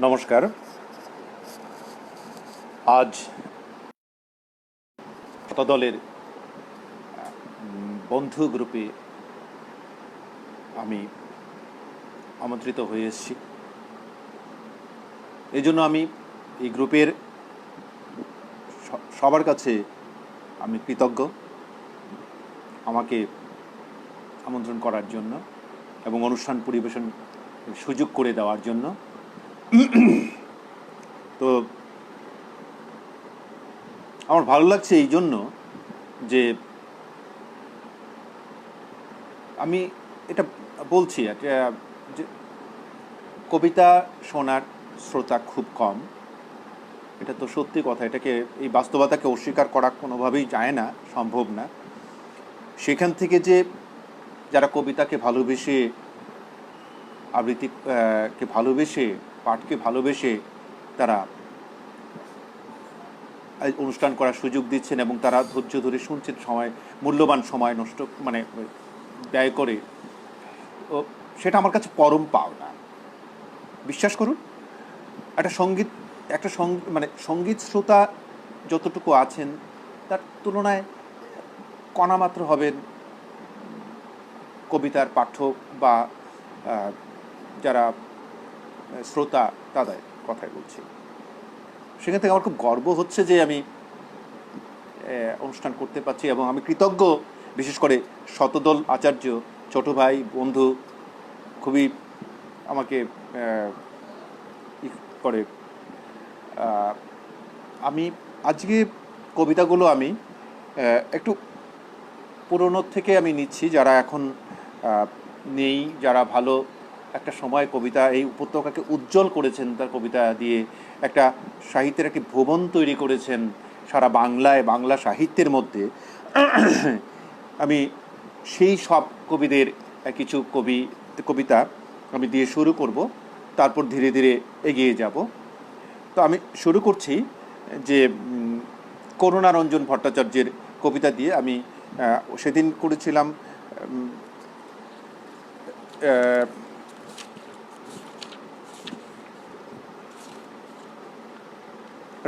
নমস্কার। আজ দলের বন্ধু গ্রুপে আমি আমন্ত্রিত হয়ে এসেছি। এই জন্য আমি এই গ্রুপের সবার কাছে আমি কৃতজ্ঞ আমাকে আমন্ত্রণ করার জন্য এবং অনুষ্ঠান পরিবেশন সুযোগ করে দেওয়ার জন্য। তো আমার ভালো লাগছে এই জন্য যে আমি এটা বলছি যে কবিতা শোনার শ্রোতা খুব কম, এটা তো সত্যি কথা। এটাকে এই বাস্তবতাকে অস্বীকার করা কোনোভাবেই যায় না, সম্ভব না। সেখান থেকে যে যারা কবিতাকে ভালোবেসে, আবৃত্তিকে ভালোবেসে, পাঠকে ভালোবেসে তারা অনুষ্ঠান করার সুযোগ দিচ্ছেন এবং তারা ধৈর্য ধরে শুনছেন, মূল্যবান সময় নষ্ট ব্যয় করে, সেটা আমার কাছে পরম পাওনা। বিশ্বাস করুন, সঙ্গীত শ্রোতা যতটুকু আছেন তার তুলনায় কণামাত্র হবেন কবিতার পাঠক বা যারা শ্রোতা, তাদের কথাই বলছি। সেখান থেকে আমার খুব গর্ব হচ্ছে যে আমি অনুষ্ঠান করতে পারছি এবং আমি কৃতজ্ঞ, বিশেষ করে শতদল আচার্য, ছোট ভাই, বন্ধু, খুবই আমাকে করে। আমি আজকে কবিতাগুলো আমি একটু পুরনোর থেকে আমি নিচ্ছি, যারা এখন নেই, যারা ভালো একটা সময় কবিতা এই উপত্যকাকে উজ্জ্বল করেছেন, তার কবিতা দিয়ে একটা সাহিত্যের একটি ভুবন তৈরি করেছেন সারা বাংলায়, বাংলা সাহিত্যের মধ্যে। আমি সেই সব কবিদের কিছু কবিতা আমি দিয়ে শুরু করব, তারপর ধীরে ধীরে এগিয়ে যাব। তো আমি শুরু করছি যে করুণারঞ্জন ভট্টাচার্যের কবিতা দিয়ে। আমি সেদিন করেছিলাম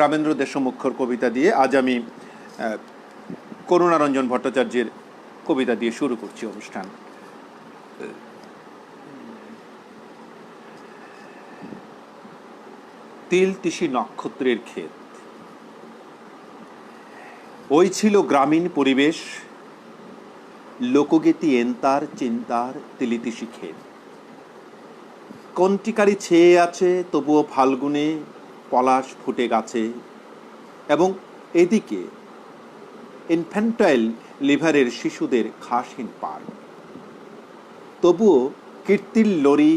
রামেন্দ্র দেশমুখর কবিতা দিয়ে। আজ আমি করুণারঞ্জন ভট্টাচার্যের কবিতা দিয়ে শুরু করছি অনুষ্ঠান। তিলতিসি নক্ষত্রের ক্ষেত, ওই ছিল গ্রামীণ পরিবেশ, লোকগীতি এন্তার চিন্তার তিলিতিসি ক্ষেত। কন্টিকারি ছেয়ে আছে তবুও ফাল্গুনে পলাশ ফুটে গাছে, এবং এদিকে ইনফ্যান্টাইল লিভারের শিশুদের ঘাসহীন পার্ক। তবুও কীর্তির লরি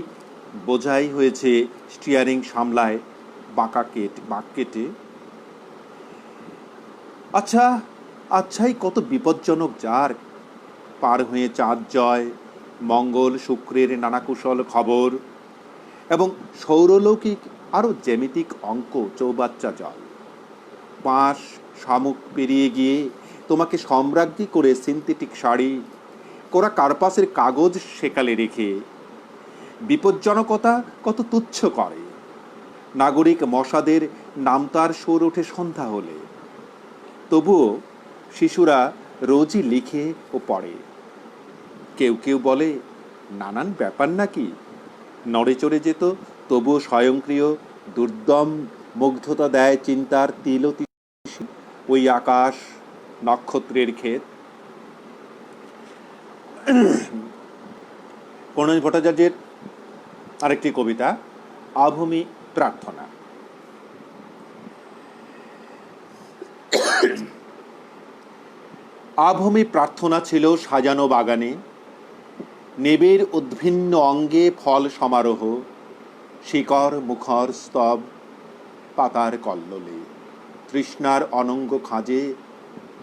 বোঝাই হয়েছে স্টিয়ারিং সামলায় বাঁক কেটে। আচ্ছাই কত বিপজ্জনক যার, পার হয়ে চাঁদ জয়, মঙ্গল শুক্রের নানা কুশল খবর, এবং সৌরলৌকিক আরও জ্যামিতিক অঙ্ক চৌবাচ্চা জল। পাশ শামুক পেরিয়ে গিয়ে তোমাকে সম্রাজ্ঞী করে সিনথেটিক শাড়ি, কোরা কার্পাসের কাগজ সেকালে রেখে বিপজ্জনকতা কত তুচ্ছ করে। নাগরিক মশাদের নামতার সুর ওঠে সন্ধ্যা হলে, তবুও শিশুরা রোজই লিখে ও পড়ে। কেউ কেউ বলে নানান ব্যাপার নাকি, নড়ে চড়ে যেত তবুও স্বয়ংক্রিয় দুর্দম মুগ্ধতা দেয় চিন্তার তিলতিসি ওই আকাশ নক্ষত্রের ক্ষেত। করুণারঞ্জন ভট্টাচার্যের আরেকটি কবিতা, আভূমি প্রার্থনা। আভূমি প্রার্থনা ছিল সাজানো বাগানে, নেবের উদ্ভিন্ন অঙ্গে ফল সমারোহ, শিকড় মুখর স্তব পাতার কল্লোলে, তৃষ্ণার অনঙ্গ খাঁজে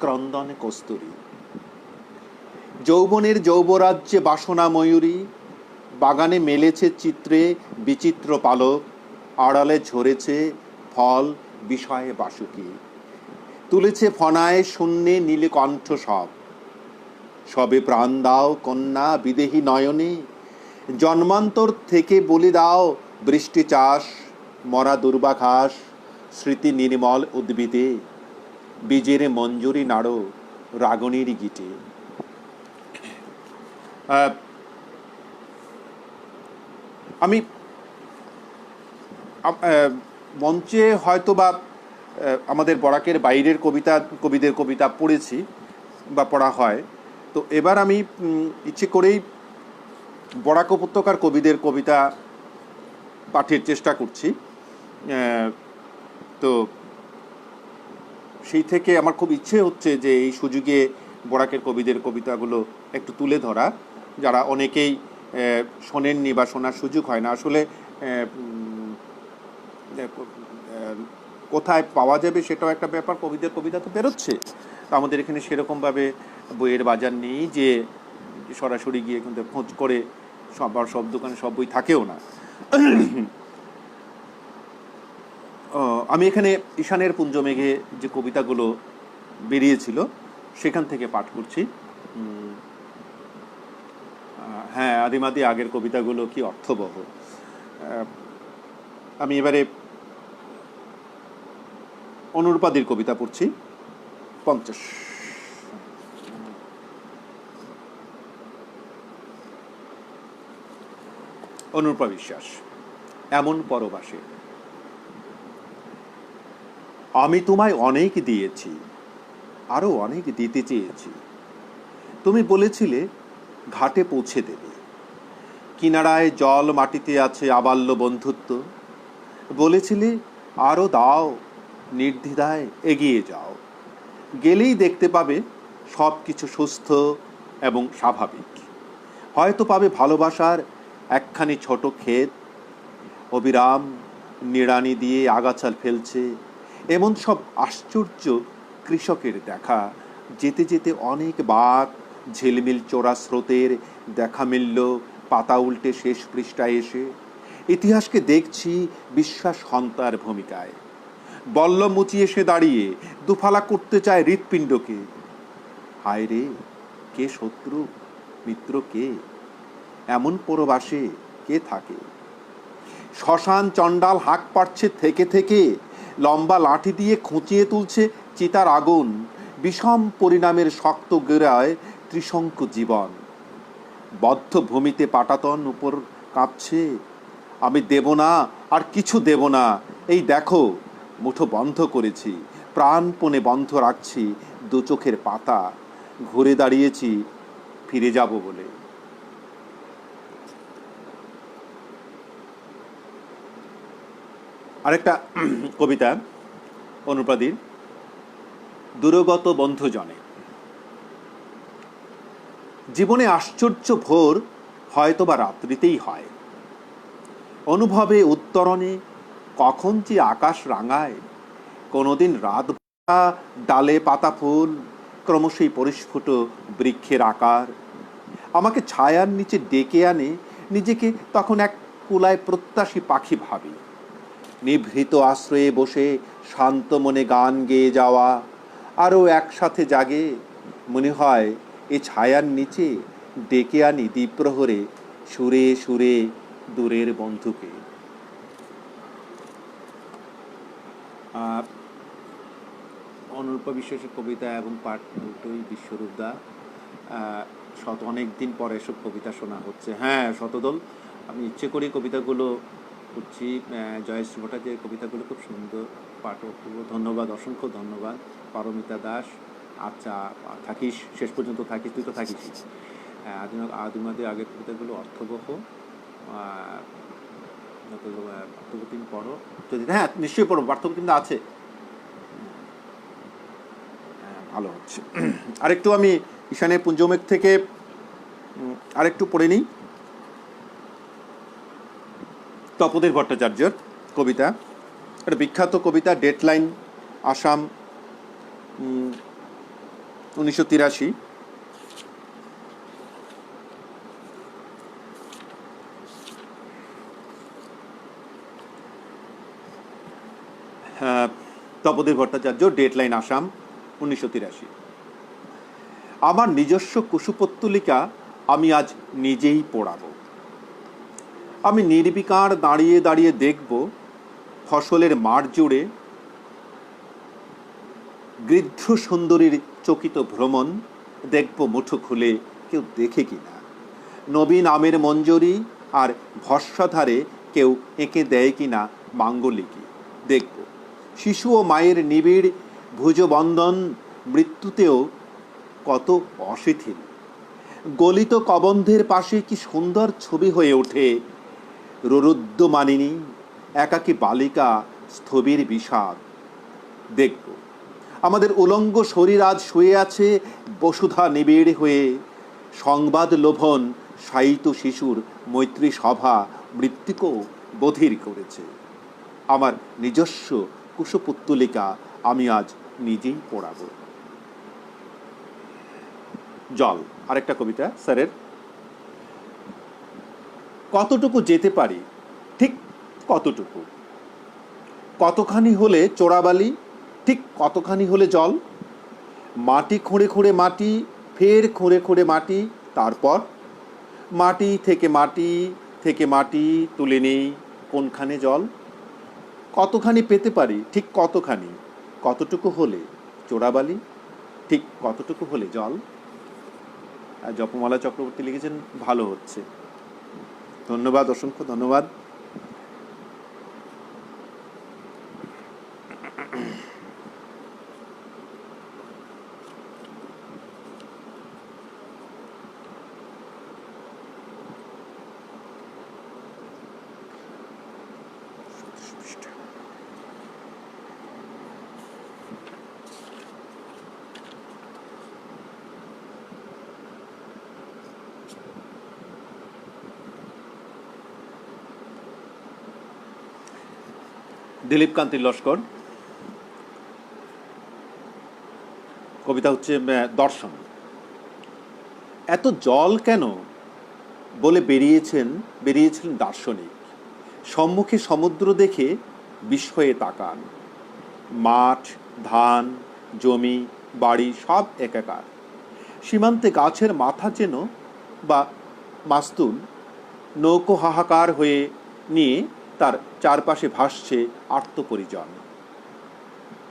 ক্রন্দন কস্তুরী। যৌবনের যৌবরাজ্যে বাসনা ময়ূরী, বাগানে মেলেছে চিত্রে বিচিত্র পালক, আড়ালে ঝরেছে ফল বিষয়ে বাসুকি, তুলেছে ফনায় শূন্যে নীলে কণ্ঠ সবে প্রাণ দাও কন্যা বিদেহী নয়নে, জন্মান্তর থেকে বলি দাও বৃষ্টি চাষ, মরা দুর্বাঘাস, স্মৃতি নির্মল উদ্ভিদে, বীজের মঞ্জুরি নাড়ো রাগণীর গীতে। আমি মঞ্চে হয়তো বা আমাদের বরাকের বাইরের কবিদের কবিতা পড়েছি বা পড়া হয়, তো এবার আমি ইচ্ছে করেই বরাক উপত্যকার কবিদের কবিতা পাঠের চেষ্টা করছি। তো সেই থেকে আমার খুব ইচ্ছে হচ্ছে যে এই সুযোগে বরাকের কবিদের কবিতাগুলো একটু তুলে ধরা, যারা অনেকেই শোনেননি বা শোনার সুযোগ হয় না। আসলে কোথায় পাওয়া যাবে সেটাও একটা ব্যাপার। কবিদের কবিতা তো বেরোচ্ছে, আমাদের এখানে সেরকমভাবে বইয়ের বাজার নেই যে সরাসরি গিয়ে কিন্তু খোঁজ করে সব দোকানে সব বই থাকেও না। আমি এখানে ঈশানের পুঞ্জমেঘে যে কবিতাগুলো বেরিয়েছিল সেখান থেকে পাঠ করছি। হ্যাঁ, আদিমাদি আগের কবিতাগুলো কি অর্থবহ। আমি এবারে অনুরূপাদির কবিতা পড়ছি 50। অনুরূপা বিশ্বাস। এমন পরবাসে। আমি তোমায় অনেক দিয়েছি, আরো অনেক দিতে চেয়েছি। তুমি বলেছিলে ঘাটে পৌঁছে দেবে, কিনারায় জল মাটিতে আছে আবাল্য বন্ধুত্ব। বলেছিলে আরো দাও, নির্দ্বিধায় এগিয়ে যাও, গেলেই দেখতে পাবে সব কিছু সুস্থ এবং স্বাভাবিক। হয়তো পাবে ভালোবাসার একখানি ছোট ক্ষেত, অবিরাম নিড়ানি দিয়ে আগাছা ফেলছে, এমন সব আশ্চর্য কৃষকের দেখা। যেতে যেতে অনেক বাঁক ঝিলমিল চোরা স্রোতের দেখা মিলল পাতা উল্টে শেষ পৃষ্ঠায় এসে। ইতিহাসকে দেখছি বিশ্বাস হন্তার ভূমিকায়, বল্ল মুচিয়ে সে দাঁড়িয়ে দুফালা করতে চায় হৃৎপিণ্ডকে। হায় রে, কে শত্রু মিত্র কে, এমন পরবাসে কে থাকে? শ্মশান চণ্ডাল হাঁক পাড়ছে থেকে থেকে, লম্বা লাঠি দিয়ে খুঁচিয়ে তুলছে চিতার আগুন। বিষম পরিণামের শক্ত গেরায় ত্রিশঙ্ক জীবন। বদ্ধ ভূমিতে পাটাতন উপর কাঁপছে। আমি দেব না, আর কিছু দেব না। এই দেখো, মুঠো বন্ধ করেছি, প্রাণপণে বন্ধ রাখছি দু চোখের পাতা। ঘুরে দাঁড়িয়েছি ফিরে যাব বলে। আরেকটা কবিতা অনুপ্রাদীর, দূরগত বন্ধুজনে। জীবনে আশ্চর্য ভোর হয়তোবা রাত্রিতেই হয়, অনুভবে উত্তরণে কখন যে আকাশ রাঙায়। কোনোদিন রাত ভরা ডালে পাতা ফুল, ক্রমশই পরিস্ফুট বৃক্ষের আকার আমাকে ছায়ার নিচে ডেকে আনে। নিজেকে তখন এক কুলায় প্রত্যাশী পাখি ভাবি। নিভৃত আশ্রয়ে বসে শান্ত মনে গান গেয়ে যাওয়া, আরও একসাথে জাগে। মনে হয় এ ছায়ার নিচে ডেকে আনি দ্বীপ্রহরে সুরে সুরে দূরের বন্ধুকে। অনুরূপা বিশ্বাসের কবিতা এবং পাঠ দুটোই বিশ্বরূপদা। অনেক দিন পরে এসব কবিতা শোনা হচ্ছে। হ্যাঁ শতদল, আমি ইচ্ছে করি কবিতাগুলো করছি। জয়শ্রী ভট্টাচার্যের কবিতাগুলো খুব সুন্দর, পাঠ অপূর্ব। ধন্যবাদ, অসংখ্য ধন্যবাদ পারমিতা দাস। আচ্ছা থাকিস, শেষ পর্যন্ত থাকিস, তুই তো থাকিসই। আদিমাদের আগের কবিতাগুলো অর্থবহ। পার্থপ্রতিম পড়ো যদি, হ্যাঁ নিশ্চয়ই পড়ো, পার্থপ্রতিম আছে, ভালো হচ্ছে। আরেকটু আমি ঈশানের পুঞ্জমেঘ থেকে আরেকটু পড়ে নিই। তপোধর ভট্টাচার্যের কবিতা, একটা বিখ্যাত কবিতা, ডেডলাইন, আসাম, 1983। তপোধর ভট্টাচার্য, ডেডলাইন, আসাম, 1983। আমার নিজস্ব কুসুপত্তলিকা আমি আজ নিজেই পড়াবো। আমি নির্বিকার দাঁড়িয়ে দাঁড়িয়ে দেখব ফসলের মাঠ জুড়ে গৃদ্ধ সুন্দরীর চকিত ভ্রমণ, দেখব মুঠো খুলে কেউ দেখে কিনা, নবীন আমের মঞ্জরি আর ভস্মাধারে কেউ এঁকে দেয় কিনা মাঙ্গলিকী, দেখব শিশু ও মায়ের নিবিড় ভুজবন্ধন মৃত্যুতেও কত অশিথিল। গলিত কবন্ধের পাশে কি সুন্দর ছবি হয়ে ওঠে রুদ্ধমানিনী, একাকী বালিকা, স্থবির বিষাদ, দেখব আমাদের উলঙ্গ শরীর আজ শুয়ে আছে বসুধা নিবিড় হয়ে, সংবাদ লোভন সাহিত্য শিশুর মৈত্রী সভা মৃত্যুকেও বধির করেছে। আমার নিজস্ব কুশপুত্তলিকা আমি আজ নিজেই পড়াব। জল, আরেকটা কবিতা স্যারের। কতটুকু যেতে পারি, ঠিক কতটুকু, কতখানি হলে চোরাবালি, ঠিক কতখানি হলে জল, মাটি খুঁড়ে খুঁড়ে মাটি, ফের খুঁড়ে খুঁড়ে মাটি, তারপর মাটি থেকে মাটি তুলে নেই কোনখানে জল, কতখানি পেতে পারি, ঠিক কতখানি, কতটুকু হলে চোরাবালি, ঠিক কতটুকু হলে জল। জপমালা চক্রবর্তী লিখেছেন, ভালো হচ্ছে। ধন্যবাদ, অসংখ্য ধন্যবাদ। দিলীপ কান্তি লস্কর, কবিতা হচ্ছে দর্শন। এত জল কেন বলে বেরিয়েছিলেন দার্শনিক, সম্মুখে সমুদ্র দেখে বিস্ময়ে তাকান, মাঠ, ধান, জমি, বাড়ি সব একাকার, সীমান্তে গাছের মাথা যেন বা মাস্তুল নৌকো হাহাকার হয়ে নিয়ে তার চারপাশে ভাসছে আর্তপরিজন।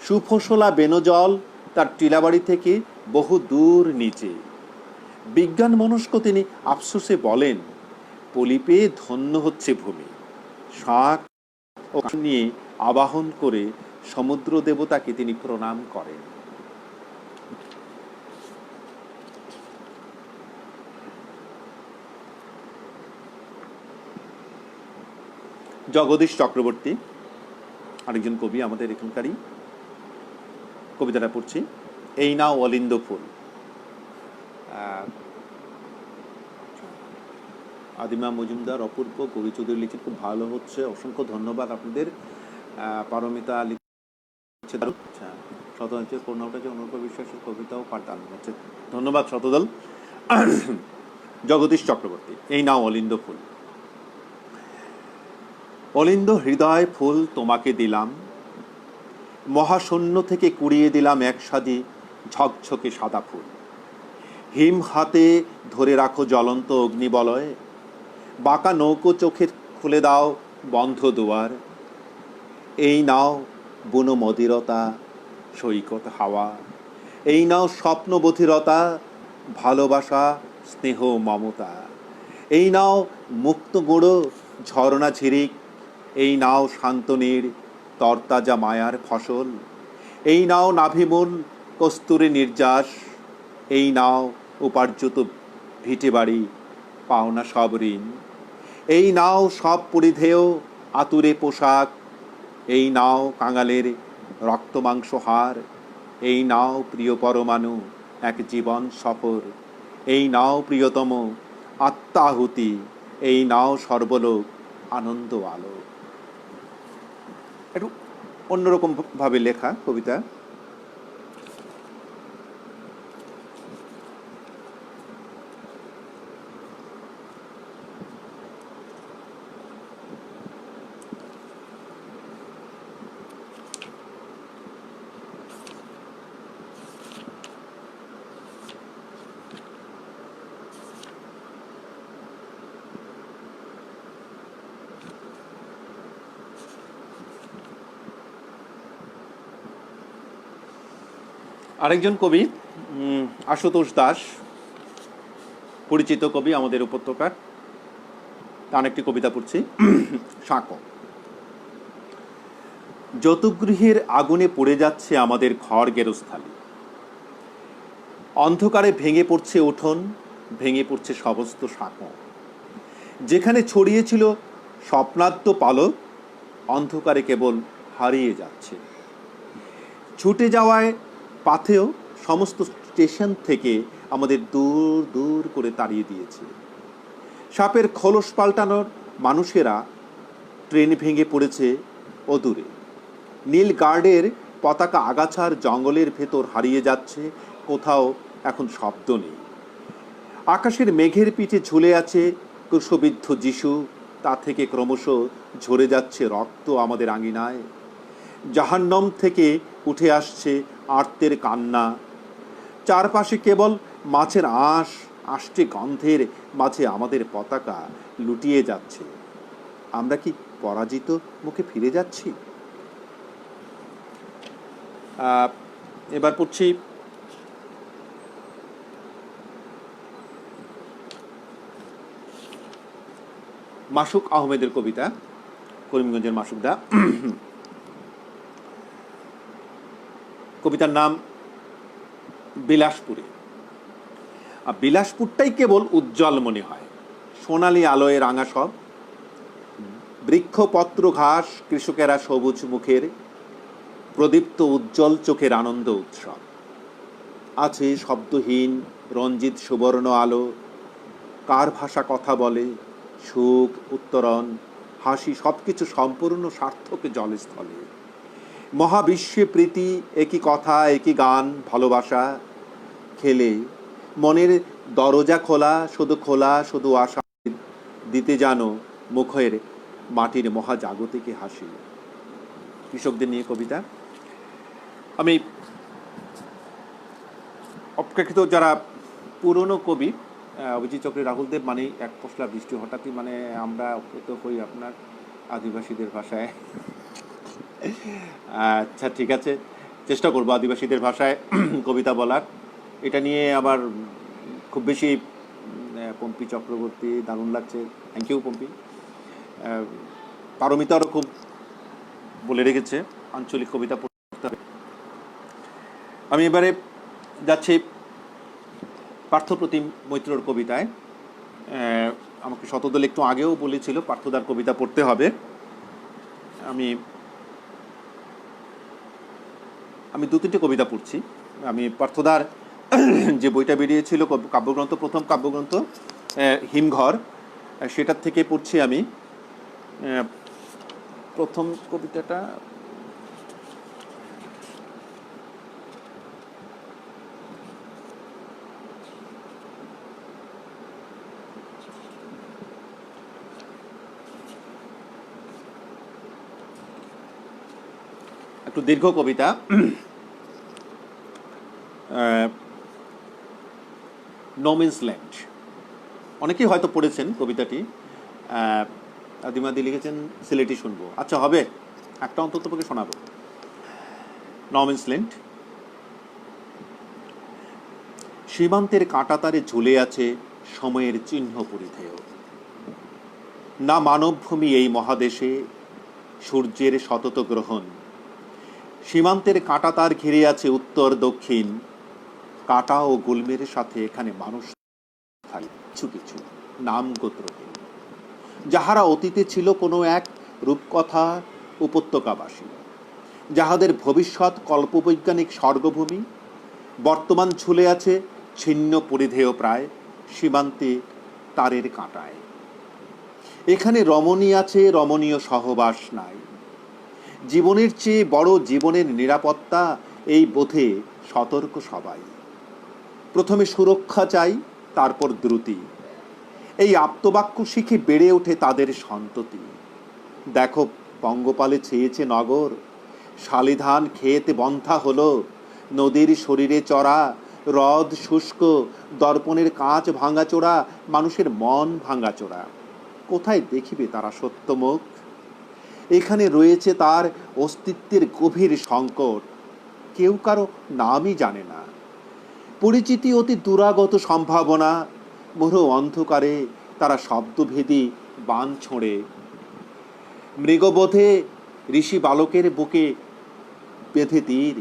সুফসলা বেনজল তার টিলাবাড়ি থেকে বহু দূর নিচে। বিজ্ঞান মনস্ক তিনি আফসোসে বলেন, পলিপে ধন্য হচ্ছে ভূমি। শাঁখ ও নিয়ে আবাহন করে সমুদ্র দেবতাকে তিনি প্রণাম করেন। জগদীশ চক্রবর্তী, আরেকজন কবি আমাদের এখানকারই, কবিতাটা পড়ছি। এই নাও অলিন্দ ফুল। আদিমা মজুমদার, অপূর্ব, কবি চৌধুরী লিখে খুব ভালো হচ্ছে, অসংখ্য ধন্যবাদ আপনাদের। পারমিতা লিখছে, শতদল করুণাটাকে অনুপ্র বিশ্বাসের কবিতাও পাঠান হচ্ছে, ধন্যবাদ শতদল। জগদীশ চক্রবর্তী, এই নাও অলিন্দ ফুল। অলিন্দ হৃদয় ফুল তোমাকে দিলাম, মহাশূন্য থেকে কুড়িয়ে দিলাম একসাথে ঝকঝকে সাদা ফুল। হিম হাতে ধরে রাখো জ্বলন্ত অগ্নিবলয়, বাঁকা নৌকো চোখে খুলে দাও বন্ধ দুয়ার। এই নাও বুনো মদিরতা, সৈকত হাওয়া, এই নাও স্বপ্ন বধিরতা, ভালোবাসা, স্নেহ, মমতা। এই নাও মুক্ত গুঁড়ো, ঝর্ণা ঝিরিক, এই নাও শান্তনীর তরতাজা মায়ার ফসল। এই নাও নাভিমূল কস্তুরী নির্যাস, এই নাও উপার্জিত ভিটে বাড়ি, পাওনা সব ঋণ। এই নাও সব পরিধেয় আতুরে পোশাক, এই নাও কাঙালের রক্ত মাংস হার। এই নাও প্রিয় পরমাণু, এক জীবন সফর। এই নাও প্রিয়তম আত্মাহুতি, এই নাও সর্বলোক আনন্দ আলো। একটু অন্যরকম ভাবে লেখা কবিতা। আরেকজন কবি আশুতোষ দাস, পরিচিত কবি আমাদের উপত্যকার, তার একটি কবিতা পড়ছি। সাঁকো। যতগৃহের আগুনে পড়ে যাচ্ছে আমাদের ঘর গেরস্থালি, অন্ধকারে ভেঙে পড়ছে উঠোন, ভেঙে পড়ছে সমস্ত সাঁকো। যেখানে ছড়িয়েছিল স্বপ্নাদ্য পালক, অন্ধকারে কেবল হারিয়ে যাচ্ছে। ছুটে যাওয়ায় পাথেও সমস্ত স্টেশন থেকে আমাদের দূর দূর করে তাড়িয়ে দিয়েছে। সাপের খোলস পাল্টানোর মানুষেরা ট্রেন ভেঙে পড়েছে অদূরে। নীল গার্ডের পতাকা আগাছার জঙ্গলের ভেতর হারিয়ে যাচ্ছে, কোথাও এখন শব্দ নেই। আকাশের মেঘের পিঠে ঝুলে আছে ক্রুশবিদ্ধ যিশু, তা থেকে ক্রমশ ঝরে যাচ্ছে রক্ত আমাদের আঙিনায়। জাহান্নম থেকে উঠে আসছে আর্তের কান্না। চারপাশে কেবল মাছের আঁশ, আষ্টে গন্ধের মাঝে আমাদের পতাকা লুটিয়ে যাচ্ছে। আমরা কি পরাজিত মুখে ফিরে যাচ্ছি? এবার পড়ছি মাসুক আহমেদের কবিতা, করিমগঞ্জের মাসুকদা। কবিতার নাম বিলাসপুরে। বিলাসপুরটাই কেবল উজ্জ্বল মনে হয়, সোনালি আলোয় রাঙা সব বৃক্ষপত্র ঘাস, কৃষকেরা সবুজ মুখের, প্রদীপ্ত উজ্জ্বল চোখের আনন্দ উৎসব। আছে শব্দহীন রঞ্জিত সুবর্ণ আলো, কার ভাষা কথা বলে, সুখ উত্তরণ হাসি সবকিছু সম্পূর্ণ সার্থকে জলস্থলে। মহাবিশ্বে প্রীতি, একই কথা একই গান, ভালোবাসা খেলে মনের দরজা খোলা, শুধু আশা দিতে জানো মুখের মাটির মহাজাগতিকে হাসি। কৃষকদের নিয়ে কবিতা। আমি অপেক্ষিত যারা পুরনো কবি, অভিজিৎ চক্রী, রাহুল দেব মানে এক পশলা বৃষ্টি হঠাৎই, মানে আমরা অপেক্ষিত হই আপনার আদিবাসীদের ভাষায়। আচ্ছা ঠিক আছে, চেষ্টা করবো আদিবাসীদের ভাষায় কবিতা বলার। এটা নিয়ে আবার খুব বেশি পম্পি চক্রবর্তী, দারুণ লাগছে, থ্যাংক ইউ পম্পি। পারমিতারও খুব বলে রেখেছে আঞ্চলিক কবিতা পড়তে হবে। আমি এবারে যাচ্ছি পার্থপ্রতিম মৈত্রর কবিতায়। আমাকে শতদল একটু আগেও বলেছিল পার্থদার কবিতা পড়তে হবে। আমি দু তিনটে কবিতা পড়ছি। আমি পার্থদার যে বইটা বেরিয়েছিল কাব্যগ্রন্থ, প্রথম কাব্যগ্রন্থ হিমঘর, সেটার থেকে পড়ছি আমি। প্রথম কবিতাটা একটু দীর্ঘ কবিতা। নো মিন্স ল্যান্ড, অনেকেই হয়তো পড়েছেন কবিতাটি। আদিমাদি লিখেছেন সিলেটি শুনবো। আচ্ছা হবে, একটা অন্তত পক্ষে শোনাবো। No man's land. সীমান্তের কাঁটাতারে ঝুলে আছে সময়ের চিহ্ন পরিধেয়। না মানবভূমি এই মহাদেশে, সূর্যের সতত গ্রহণ। সীমান্তের কাঁটাতার ঘিরে আছে উত্তর দক্ষিণ, কাঁটা ও গুলমের সাথে এখানে মানুষ থাকে কিছু কিছু নাম গোত্রহীন, যাহারা অতীতে ছিল কোনো এক রূপকথা উপত্যকাবাসী, যাহাদের ভবিষ্যৎ কল্পবৈজ্ঞানিক স্বর্গভূমি, বর্তমান ঝুলে আছে ছিন্ন পরিধেয় প্রায় সীমান্তে তারের কাঁটায়। এখানে রমণী আছে, রমণীয় সহবাস নাই। জীবনের চেয়ে বড় জীবনের নিরাপত্তা, এই বোধে সতর্ক সবাই। প্রথমে সুরক্ষা চাই, তারপর দ্রুতি। এই আপ্তবাক্য শিখে বেড়ে ওঠে তাদের সন্ততি। দেখো পঙ্গপালে ছেয়েছে নগর, শালিধান খেয়েতে বন্থা হলো, নদীর শরীরে চড়া, হ্রদ শুষ্ক, দর্পণের কাঁচ ভাঙাচোরা, মানুষের মন ভাঙাচোরা। কোথায় দেখিবে তারা সত্যমুখ? এখানে রয়েছে তার অস্তিত্বের গভীর সংকট। কেউ কারো নামই জানে না। পরিচিতি অতি দুরাগত সম্ভাবনা, মোর অন্ধকারে তারা শব্দভেদী বান ছোঁড়ে। মৃগবোধে ঋষি বালকের বুকে বেঁধে তীর,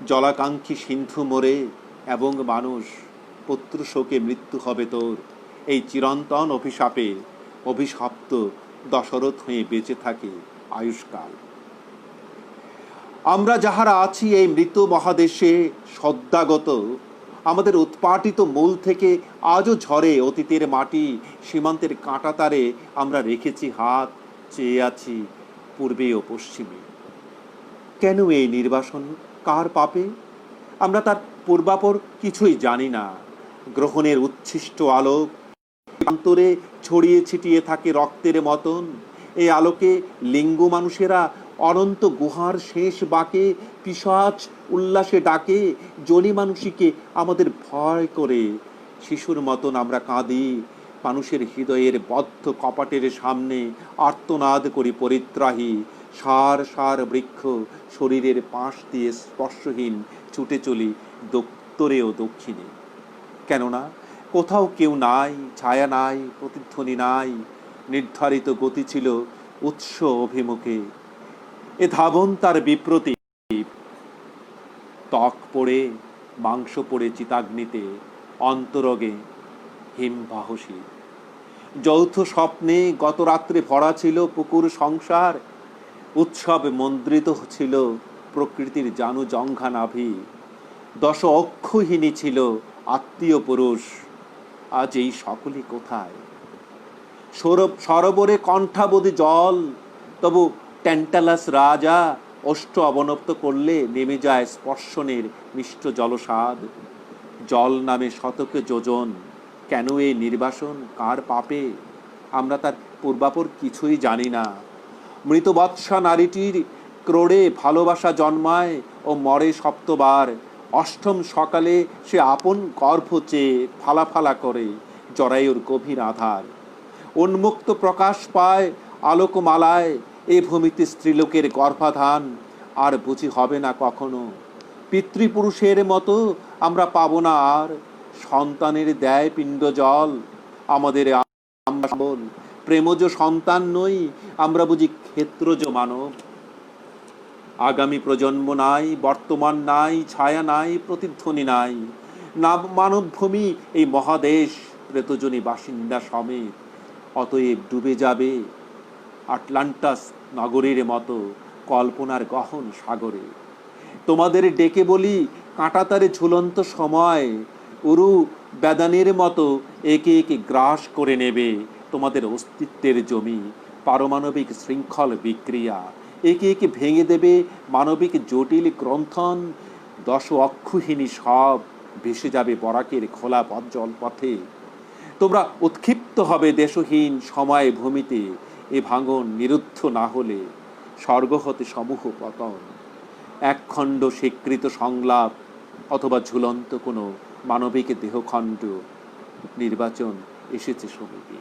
জলাকাঙ্ক্ষী সিন্ধু মোরে এবং মানুষ পুত্র শোকে মৃত্যু হবে তোর। এই চিরন্তন অভিশাপে অভিশপ্ত দশরথ হয়ে বেঁচে থাকে আয়ুষ্কাল। আমরা যাহারা আছি এই মৃত মহাদেশে সদ্যাগত, আমাদের উৎপাটিত মূল থেকে আজও ঝরে অতীতের মাটি। সীমান্তের কাঁটাতারে আমরা রেখেছি হাত, চেয়ে আছি পূর্বে ও পশ্চিমে। কেন এই নির্বাসন, কার পাপে? আমরা তার পূর্বাপর কিছুই জানি না। গ্রহণের উচ্ছিষ্ট আলোক অন্তরে ছড়িয়ে ছিটিয়ে থাকে রক্তের মতন। এই আলোকে লিঙ্গ মানুষেরা অনন্ত গুহার শেষ বাঁকে পিশাচ উল্লাসে ডাকে। জনি মানুষীকে আমাদের ভয় করে। শিশুর মতন আমরা কাঁদি, মানুষের হৃদয়ের বদ্ধ কপাটের সামনে আর্তনাদ করি পরিত্রাহী। সার সার বৃক্ষ শরীরের পাশ দিয়ে স্পর্শহীন ছুটে চলি উত্তরে ও দক্ষিণে। কেননা কোথাও কেউ নাই, ছায়া নাই, প্রতিধ্বনি নাই। নির্ধারিত গতি ছিল উৎস অভিমুখে। এ ধাবন তার বিপ্রতীপ। ত্বক পড়ে মাংস পড়ে চিতাগ্নিতে, অন্তরগে হিমবাহসী। যৌথ স্বপ্নে গত রাত্রে ভরা ছিল পুকুর সংসার। উৎসব মন্দ্রিত ছিল প্রকৃতির জানু জঙ্ঘা নাভি। দশ অক্ষহীনী ছিল আত্মীয় পুরুষ। আজ এই সকলই কোথায়? সরোবরে কণ্ঠাবধি জল, তবু ট্যান্টালাস রাজা অষ্ট অবনপ্ত করলে নেমে যায় স্পর্শনের মিষ্ট জলস্বাদ। জল নামে শতকে যোজন। কেন এই নির্বাসন, কার পাপে? আমরা তার পূর্বাপর কিছুই জানি না। মৃতবৎসা নারীটির ক্রোড়ে ভালোবাসা জন্মায় ও মরে সপ্তবার। অষ্টম সকালে সে আপন গর্ভ চেয়ে ফালাফালা করে জরায়ুর গভীর আধার। উন্মুক্ত প্রকাশ পায় আলোকমালায় এ ভূমিতে স্ত্রীলোকের গর্ভাধান। আর বুঝি হবে না কখনো। পিতৃপুরুষের মতো আমরা পাব না আর সন্তানের দেয় পিণ্ড জল। আমাদের প্রেমজ সন্তান নই, আমরা বুঝি ক্ষেত্রজ মানব। আগামী প্রজন্ম নাই, বর্তমান নাই, ছায়া নাই, প্রতিধ্বনি নাই। না মানবভূমি এই মহাদেশ প্রেতজনী বাসিন্দা সমেত। অতএব ডুবে যাবে আটলান্টাস নগরীর মতো কল্পনার গহন সাগরে। তোমাদের ডেকে বলি, কাঁটাতারে ঝুলন্ত সময় উরু বেদানের মতো একে একে গ্রাস করে নেবে তোমাদের অস্তিত্বের জমি। পারমাণবিক শৃঙ্খল বিক্রিয়া একে একে ভেঙে দেবে মানবিক জটিল গ্রন্থন। দশ অক্ষহীনী সব ভেসে যাবে বরাকের খোলা জলপথে। তোমরা উৎক্ষিপ্ত হবে দেশহীন সময় ভূমিতে। এ ভাঙন নিরুদ্ধ না হলে স্বর্গ হতে সমূহ পতন। একখণ্ড স্বীকৃত সংলাপ অথবা ঝুলন্ত কোনো মানবিক দেহখণ্ড। নির্বাচন এসেছে সমিতি।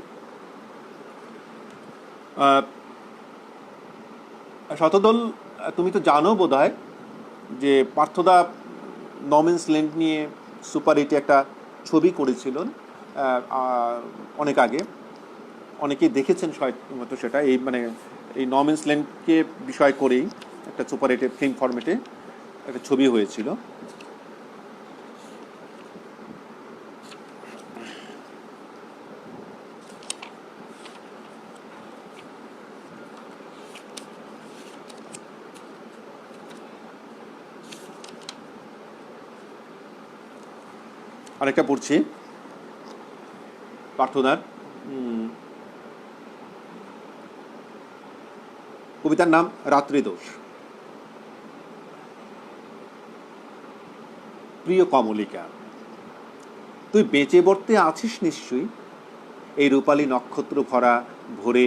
শতদল, তুমি তো জানো বোধহয় যে পার্থদা নো ম্যানস ল্যান্ড নিয়ে সুপার হিটে একটা ছবি করেছিলেন অনেক আগে। অনেকেই দেখেছেন হয়তো সেটা। এই মানে এই নো ম্যানস ল্যান্ডকে বিষয় করেই একটা সুপার হিটে ফিল্ম ফরম্যাটে একটা ছবি হয়েছিল। আরেকটা পড়ছি পার্থদার। কবিতার নাম রাত্রিদোষ। প্রিয় কমলিকা, তুই বেঁচে বর্তে আছিস নিশ্চয়ই। এই রূপালী নক্ষত্র ভরা ভোরে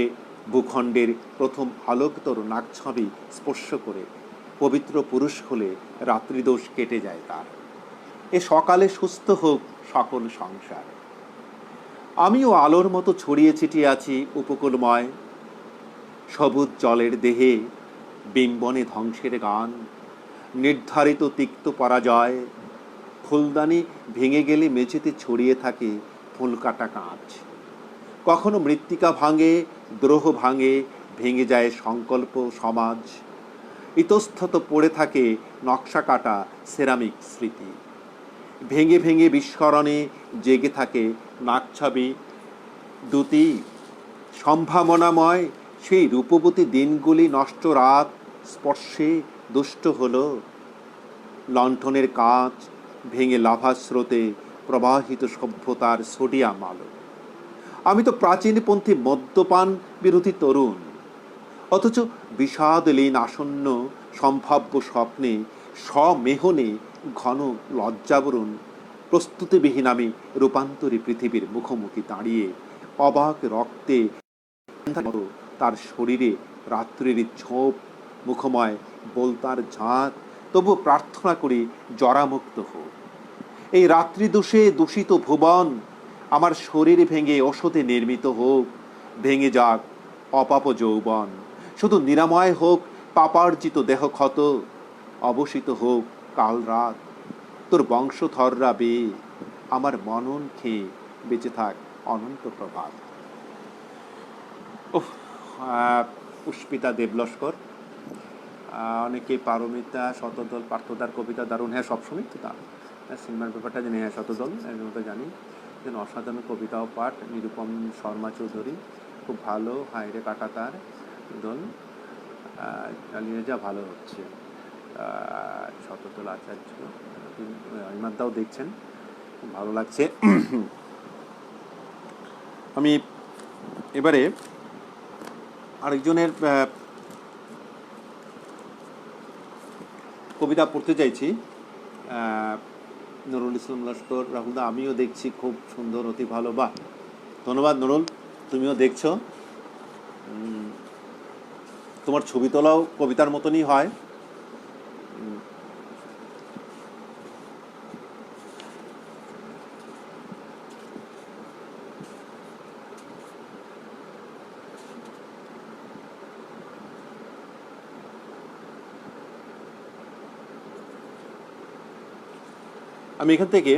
ভূখণ্ডের প্রথম আলোকতর নাকছবি স্পর্শ করে পবিত্র পুরুষ হলে রাত্রিদোষ কেটে যায় তার। এ সকালে সুস্থ হোক সকল সংসার। আমিও আলোর মতো ছড়িয়ে ছিটিয়ে আছি উপকূলময়। সবুজ জলের দেহে বিম্বনে ধ্বংসের গান। নির্ধারিত তিক্ত পরাজয়। ফুলদানি ভেঙে গেলে মেঝেতে ছড়িয়ে থাকে ফুল কাটা কাঁচ। কখনো মৃত্তিকা ভাঙে, দ্রোহ ভাঙে, ভেঙে যায় সংকল্প সমাজ। ইতস্তত পড়ে থাকে নকশা কাটা সেরামিক স্মৃতি। ভেঙে ভেঙে বিস্মরণে জেগে থাকে নাকছাবি দুটি। সম্ভাবনাময় সেই রূপবতী দিনগুলি নষ্ট রাত স্পর্শে দুষ্ট হলো। লণ্ঠনের কাঁচ ভেঙে লাভা স্রোতে প্রবাহিত সভ্যতার সোডিয়াম আলো। আমি তো প্রাচীনপন্থী মদ্যপান বিরোধী তরুণ, অথচ বিষাদলীন আসন্ন সম্ভাব্য স্বপ্নে স্বমেহনে ঘন লজ্জাবরণ প্রস্তুতিবিহীন আমি রূপান্তরী পৃথিবীর মুখোমুখি দাঁড়িয়ে অবাক রক্তে তার শরীরে রাত্রির ঝোপ মুখময় বলতার ঝাঁক। তবু প্রার্থনা করি জরামুক্ত হোক এই রাত্রিদোষে দূষিত ভুবন। আমার শরীর ভেঙে ওষুধে নির্মিত হোক, ভেঙে যাক অপাপ যৌবন। শুধু নিরাময় হোক পাপার্জিত দেহ ক্ষত, অবসিত হোক কাল রাত। তোর বংশধররা বেয়ে আমার মনন খেয়ে বেঁচে থাক অনন্ত প্রভাত। পুষ্পিতা দেবলস্কর। অনেকে পারমিতা, শতদল, পার্থদার কবিতা দারুণ। হ্যাঁ, সবসময় তো দারুণ। সিনেমার ব্যাপারটা জানি, হ্যাঁ শতদল এর মতো জানি। যেন অসাধারণ কবিতা ও পাঠ। নিরুপম শর্মা চৌধুরী খুব ভালো। হাইরে কাটাতার দল চালিয়ে যা ভালো হচ্ছে। শতদল আচার্য ইমাদ্দাও দেখছেন, খুব ভালো লাগছে। আমি এবারে আরেকজনের কবিতা পড়তে চাইছি। নুরুল ইসলাম লস্কর। রাহুলদা, আমিও দেখছি, খুব সুন্দর, অতি ভালো। বাহ, ধন্যবাদ নুরুল, তুমিও দেখছো। তোমার ছবি তোলাও কবিতার মতনই হয়। আমি এখান থেকে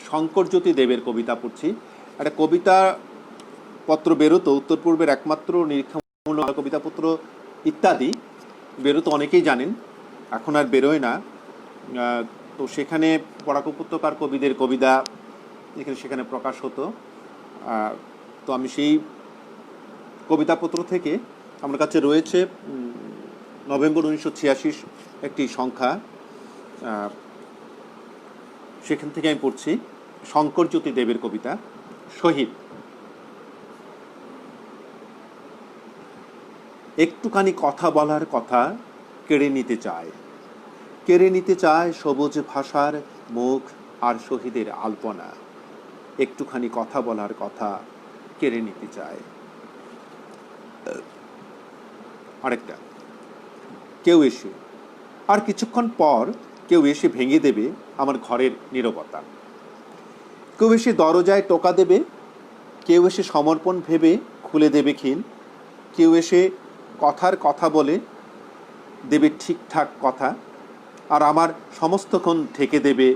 শঙ্করজ্যোতি দেবের কবিতা পড়ছি। একটা কবিতা পত্র বেরোতো, উত্তর পূর্বের একমাত্র নিরীক্ষামূলক কবিতাপত্র ইত্যাদি বেরোতো, অনেকেই জানেন, এখন আর বেরোয় না। তো সেখানে বরাক উপত্যকার কবিদের কবিতা এখানে সেখানে প্রকাশ হতো। তো আমি সেই কবিতাপত্র থেকে আমার কাছে রয়েছে নভেম্বর 1986 একটি সংখ্যা, সেখান থেকে আমি পড়ছি শঙ্করজ্যোতি দেবের কবিতা শহীদ। একটুখানি কথা বলার কথা কেড়ে নিতে চায়, কেড়ে নিতে চায় সবুজ ভাষার মুখ আর শহীদের আলপনা। একটুখানি কথা বলার কথা কেড়ে নিতে চায়। আরেকটা, কেউ এসে, আর কিছুক্ষণ পর কেউ এসে ভেঙে দেবে আমার ঘরের নীরবতা। কেউ এসে দরজায় টোকা দেবে, কেউ এসে সমর্পণ ভেবে খুলে দেবে খিল, কেউ এসে কথার কথা বলে দেবে ঠিকঠাক কথা, আর আমার সমস্তক্ষণ ঢেকে দেবে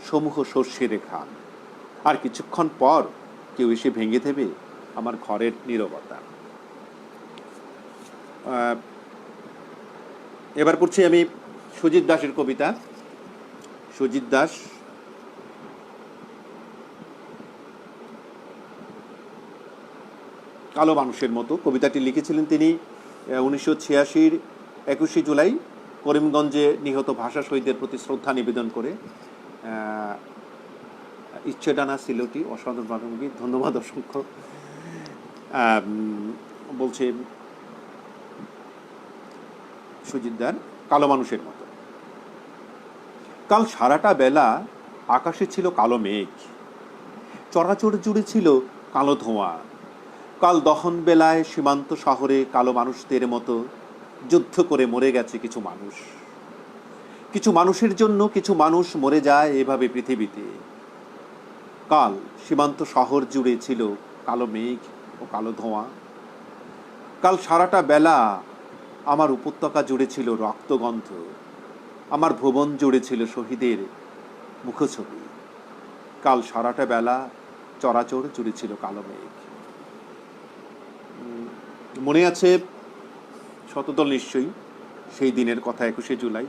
সমূহ শস্যের ঘ্রাণ। আর কিছুক্ষণ পর কেউ এসে ভেঙে দেবে আমার ঘরের নীরবতা। এবার পড়ছি আমি সুজিত দাসের কবিতা। সুজিত দাস, কালো মানুষের মতো কবিতাটি লিখেছিলেন তিনি 1986 21 জুলাই করিমগঞ্জে নিহত ভাষা শহীদদের প্রতি শ্রদ্ধা নিবেদন করে। ইচ্ছেডানা সিলোটি, অসাধারণ প্রাথমিক, ধন্যবাদ অসংখ্য। বলছে সুজিতদার, কালো মানুষের মতো। কাল সারাটা বেলা আকাশে ছিল কালো মেঘ, চরাচর জুড়ে ছিল কালো ধোঁয়া। কাল দহন বেলায় সীমান্ত শহরে কালো মানুষদের মতো যুদ্ধ করে মরে গেছে কিছু মানুষ। কিছু মানুষের জন্য কিছু মানুষ মরে যায় এভাবে পৃথিবীতে। কাল সীমান্ত শহর জুড়ে ছিল কালো মেঘ ও কালো ধোঁয়া। কাল সারাটা বেলা আমার উপত্যকা জুড়ে ছিল রক্তগন্ধ, আমার ভুবন জুড়ে ছিল শহীদের মুখছবি। কাল সারাটা বেলা চরাচর জুড়ে ছিল কালো মেঘ। মনে আছে শতদল নিশ্চয়ই সেই দিনের কথা, 21শে জুলাই।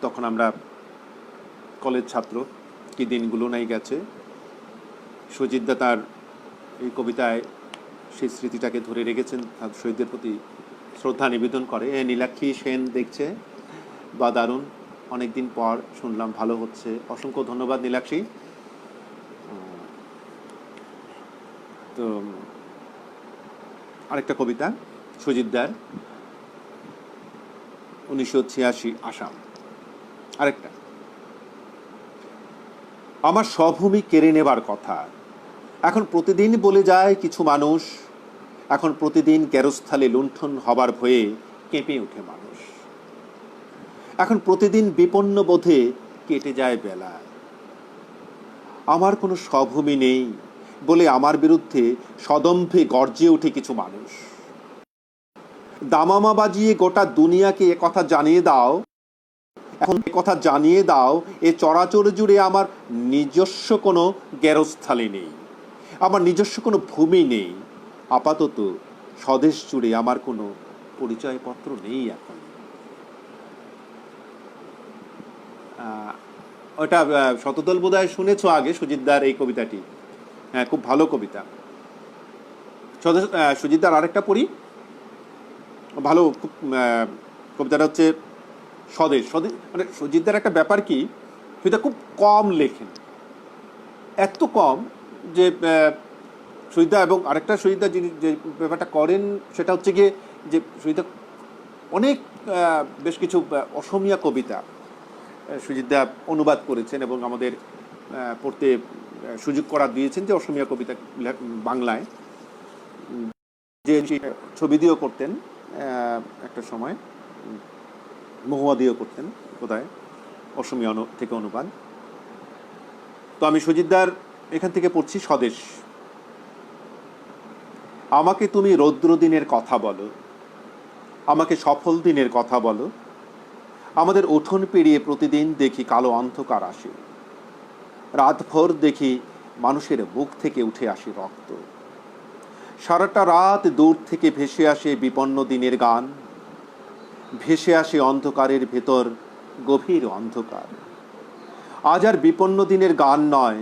তখন আমরা কলেজ ছাত্র, কি দিনগুলো নাই গেছে। সুজিতদা তার এই কবিতায় সেই স্মৃতিটাকে ধরে রেখেছেন, তার শহীদদের প্রতি শ্রদ্ধা নিবেদন করে। নীলাক্ষী সেন দেখছে, বা দারুণ, অনেকদিন পর শুনলাম, ভালো হচ্ছে, অসংখ্য ধন্যবাদ নীলাক্ষী। তো আরেকটা কবিতা সুজিতদার, 1986 আসাম। আরেকটা, আমার স্বভূমি কেড়ে নেবার কথা এখন প্রতিদিন বলে যায় কিছু মানুষ, এখন প্রতিদিন গেরস্থালে লুণ্ঠন হবার ভয়ে কেঁপে ওঠে মানুষ, এখন প্রতিদিন বিপন্ন বোধে কেটে যায় বেলা। আমার কোনো স্বভূমি নেই বলে আমার বিরুদ্ধে সদম্ভে গর্জে ওঠে কিছু মানুষ। দামামা বাজিয়ে গোটা দুনিয়াকে একথা জানিয়ে দাও, এখন কথা জানিয়ে দাও, এ চরাচর জুড়ে আমার নিজস্ব কোনো গেরস্থালি নেই, আমার নিজস্ব কোনো ভূমি নেই। আপাতত স্বদেশ জুড়ে আমার কোনো পরিচয়পত্র নেই এখন। ওটা শতদল বোধহয় শুনেছ আগে, সুজিতদার এই কবিতাটি। হ্যাঁ, খুব ভালো কবিতা। সুজিতদার আরেকটা পড়ি, ভালো খুব। কবিতাটা হচ্ছে স্বদেশ। স্বদেশ মানে সুজিতদার একটা ব্যাপার কি, সেটা খুব কম লেখেন, এত কম যে সুজিতদা, এবং আরেকটা সুজিতদা যিনি যে ব্যাপারটা করেন সেটা হচ্ছে গিয়ে যে সুজিতদা অনেক বেশ কিছু অসমীয়া কবিতা সুজিতদা অনুবাদ করেছেন এবং আমাদের পড়তে সুযোগ করা দিয়েছেন, যে অসমীয়া কবিতা বাংলায়, যে ছবি দিয়েও করতেন একটা সময়, মহুয়া দিয়েও করতেন কোথায়, অসমীয়া থেকে অনুবাদ। তো আমি সুজিতদার এখান থেকে পড়ছি স্বদেশ। আমাকে তুমি রৌদ্র দিনের কথা বলো, আমাকে সফল দিনের কথা বলো, আমাদের উঠোন পেরিয়ে প্রতিদিন দেখি কালো অন্ধকার আসে, রাতভর দেখি মানুষের বুক থেকে উঠে আসে রক্ত, সারাটা রাত দূর থেকে ভেসে আসে বিপন্ন দিনের গান, ভেসে আসে অন্ধকারের ভেতর গভীর অন্ধকার। আজ আর বিপন্ন দিনের গান নয়,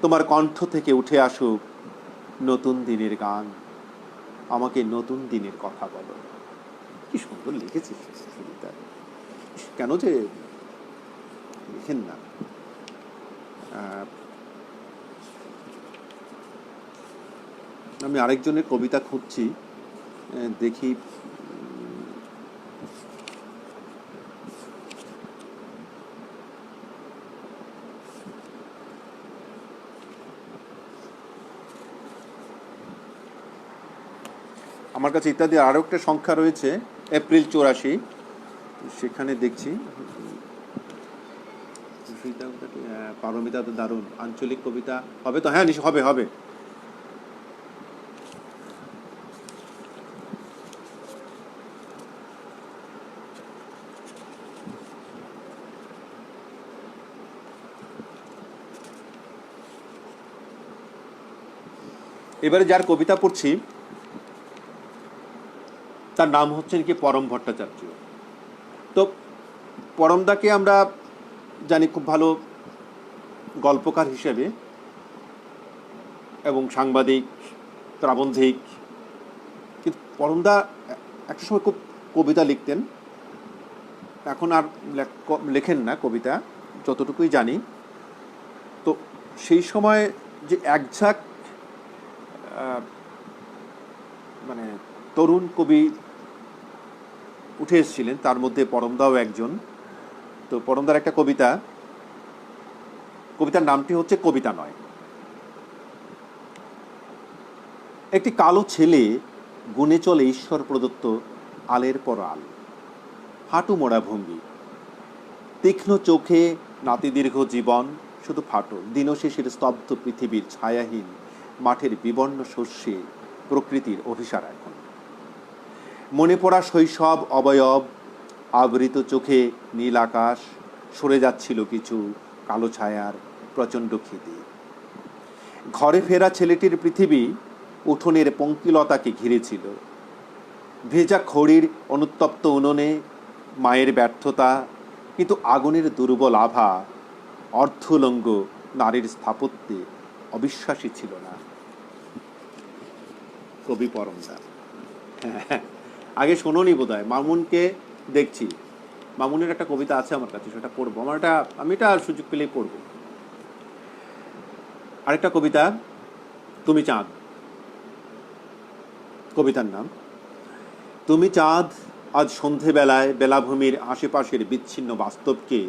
তোমার কণ্ঠ থেকে উঠে আসুক নতুন দিনের গান, আমাকে নতুন দিনের কথা বলো। কি সুন্দর লিখেছিস সুজিতা, কেন যে লিখেন না। আমি আরেকজনের কবিতা খুঁজছি, দেখি। আমার কাছে ইত্যাদি আরও একটা সংখ্যা রয়েছে, এপ্রিল 84, সেখানে দেখছি পারমিতা তো দারুণ আঞ্চলিক কবিতা হবে তো। হ্যাঁ, হবে হবে। এবারে যার কবিতা পড়ছি তার নাম হচ্ছেন কি পরম ভট্টাচার্য। তো পরমদাকে আমরা জানি খুব ভালো গল্পকার হিসেবে, এবং সাংবাদিক, প্রাবন্ধিক। কিন্তু পরমদা একটা সময় খুব কবিতা লিখতেন, এখন আর লেখেন না কবিতা যতটুকুই জানি। তো সেই সময় যে একঝাঁক মানে তরুণ কবি উঠে এসেছিলেন, তার মধ্যে পরমদাও একজন। তো পরমদার একটা কবিতার নামটি হচ্ছে কবিতা নয়। একটি কালো ছেলে গুনে চলে ঈশ্বর প্রদত্ত আলের পর আল, হাঁটু মোড়া ভঙ্গি, তীক্ষ্ণ চোখে নাতিদীর্ঘ জীবন শুধু ফাটল, দিনশেষের স্তব্ধ পৃথিবীর ছায়াহীন মাঠের বিবর্ণ শস্যে প্রকৃতির অভিসার এখন। মনে পড়া শৈশব অবয়ব, আবৃত চোখে নীল আকাশ, সরে যাচ্ছিল কিছু কালো ছায়ার প্রচণ্ড খিদে। ঘরে ফেরা ছেলেটির পৃথিবী উঠোনের পঙ্কিলতাকে ঘিরেছিল। ভেজা খড়ির অনুত্তপ্ত উনুনে মায়ের ব্যর্থতা, কিন্তু আগুনের দুর্বল আভা অর্ধলঙ্গ নারীর স্থাপত্যে অবিশ্বাসী ছিল না। কবি পরমদা। আগে শোনোনি বোধ হয়, মামুনকে দেখছি, মামুনের একটা কবিতা আছে আমার কাছে, সেটা পড়বো। আমি এটা সুযোগ পেলেই পড়বো। আরেকটা কবিতা, তুমি চাঁদ, কবিতার নাম। তুমি চাঁদ আজ সন্ধেবেলায় বেলাভূমির আশেপাশের বিচ্ছিন্ন বাস্তবকে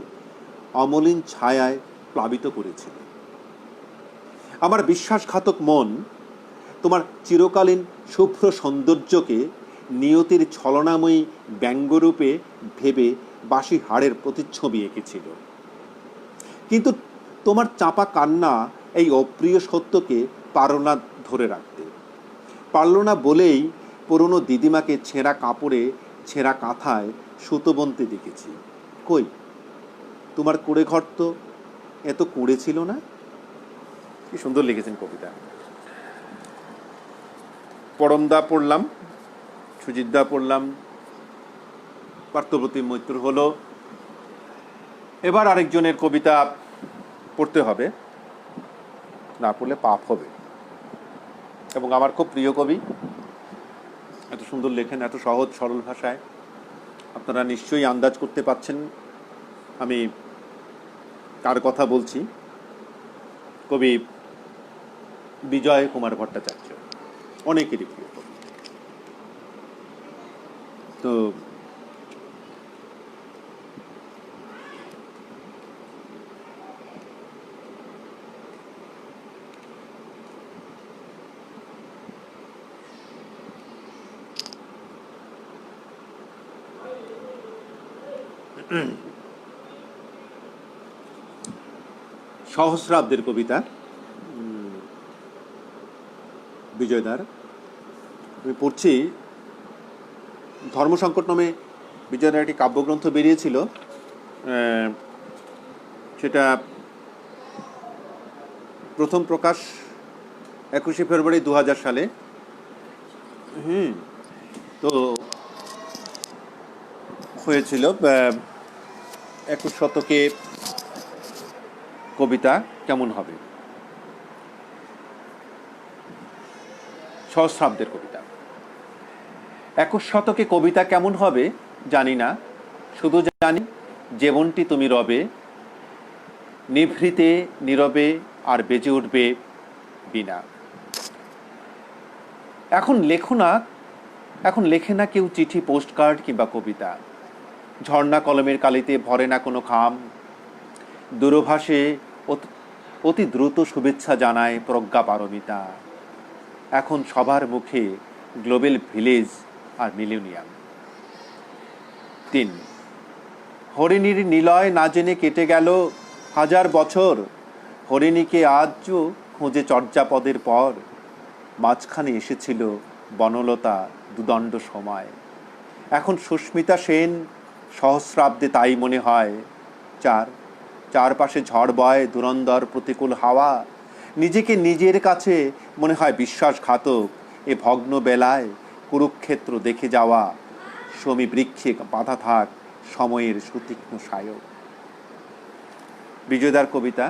অমলিন ছায়ায় প্লাবিত করেছিল। আমার বিশ্বাসঘাতক মন তোমার চিরকালীন শুভ্র সৌন্দর্যকে নিয়তির ছলনাময়ী ব্যঙ্গরূপে ভেবে বাসি হাড়ের প্রতিচ্ছবি এঁকেছিল। কিন্তু তোমার চাপা কান্না এই অপ্রিয় সত্যকে পারল না ধরে রাখতে। পারল না বলেই পুরনো দিদিমাকে ছেঁড়া কাপড়ে ছেঁড়া কাঁথায় সুতো বুনতে দেখেছি। কই, তোমার কুঁড়ে ঘর তো এত কুঁড়ে ছিল না। কি সুন্দর লিখেছেন কবিতা। পরমদা পড়লাম, সুজিতদা পড়লাম, পার্থপ্রতিম মৈত্র হলো। এবার আরেকজনের কবিতা পড়তে হবে, না পড়লে পাপ হবে। এবং আমার খুব প্রিয় কবি, এত সুন্দর লেখেন, এত সহজ সরল ভাষায়। আপনারা নিশ্চয়ই আন্দাজ করতে পারছেন আমি কার কথা বলছি। কবি বিজয় কুমার ভট্টাচার্য, অনেকেরই প্রিয় কবি। তো সহস্রাব্দের কবিতা বিজয়দার। আমি পড়ছি, ধর্মসংকট নামে বিজয়দার একটি কাব্যগ্রন্থ বেরিয়েছিল। সেটা প্রথম প্রকাশ 21শে ফেব্রুয়ারি 2000 সালে। তো হয়েছিল 21 শতকে কবিতা কেমন হবে। সহস্রাব্দের কবিতা। 21 শতকে কবিতা কেমন হবে জানি না, শুধু জানি জীবনটি তুমি রবে নিভৃতে নীরবে, আর বেজে উঠবে বিনা। এখন লেখে না কেউ চিঠি, পোস্টকার্ড কিংবা কবিতা। ঝর্ণা কলমের কালিতে ভরে না কোনো খাম। দূরভাষে অতি দ্রুত শুভেচ্ছা জানায় প্রজ্ঞা পারমিতা। এখন সবার মুখে গ্লোবাল ভিলেজ আর মিলেনিয়াম। 3, হরিণীর নিলয় না জেনে কেটে গেল 1000 বছর। হরিণীকে আজও খোঁজে চর্যাপদের পর। মাঝখানে এসেছিল বনলতা দুদণ্ড সময়। এখন সুস্মিতা সেন সহস্রাব্দে তাই মনে হয়। চারপাশে ঝড় বয় ধুরন্ধর প্রতিকূল হাওয়া। নিজেকে নিজের কাছে মনে হয় বিশ্বাসঘাতক। এ ভগ্ন বেলায় কুরুক্ষেত্র দেখে যাওয়া। শমী বৃক্ষে বাঁধা থাক সময়ের সুতীক্ষ্ণ সায়ক। বিজয়দার কবিতা।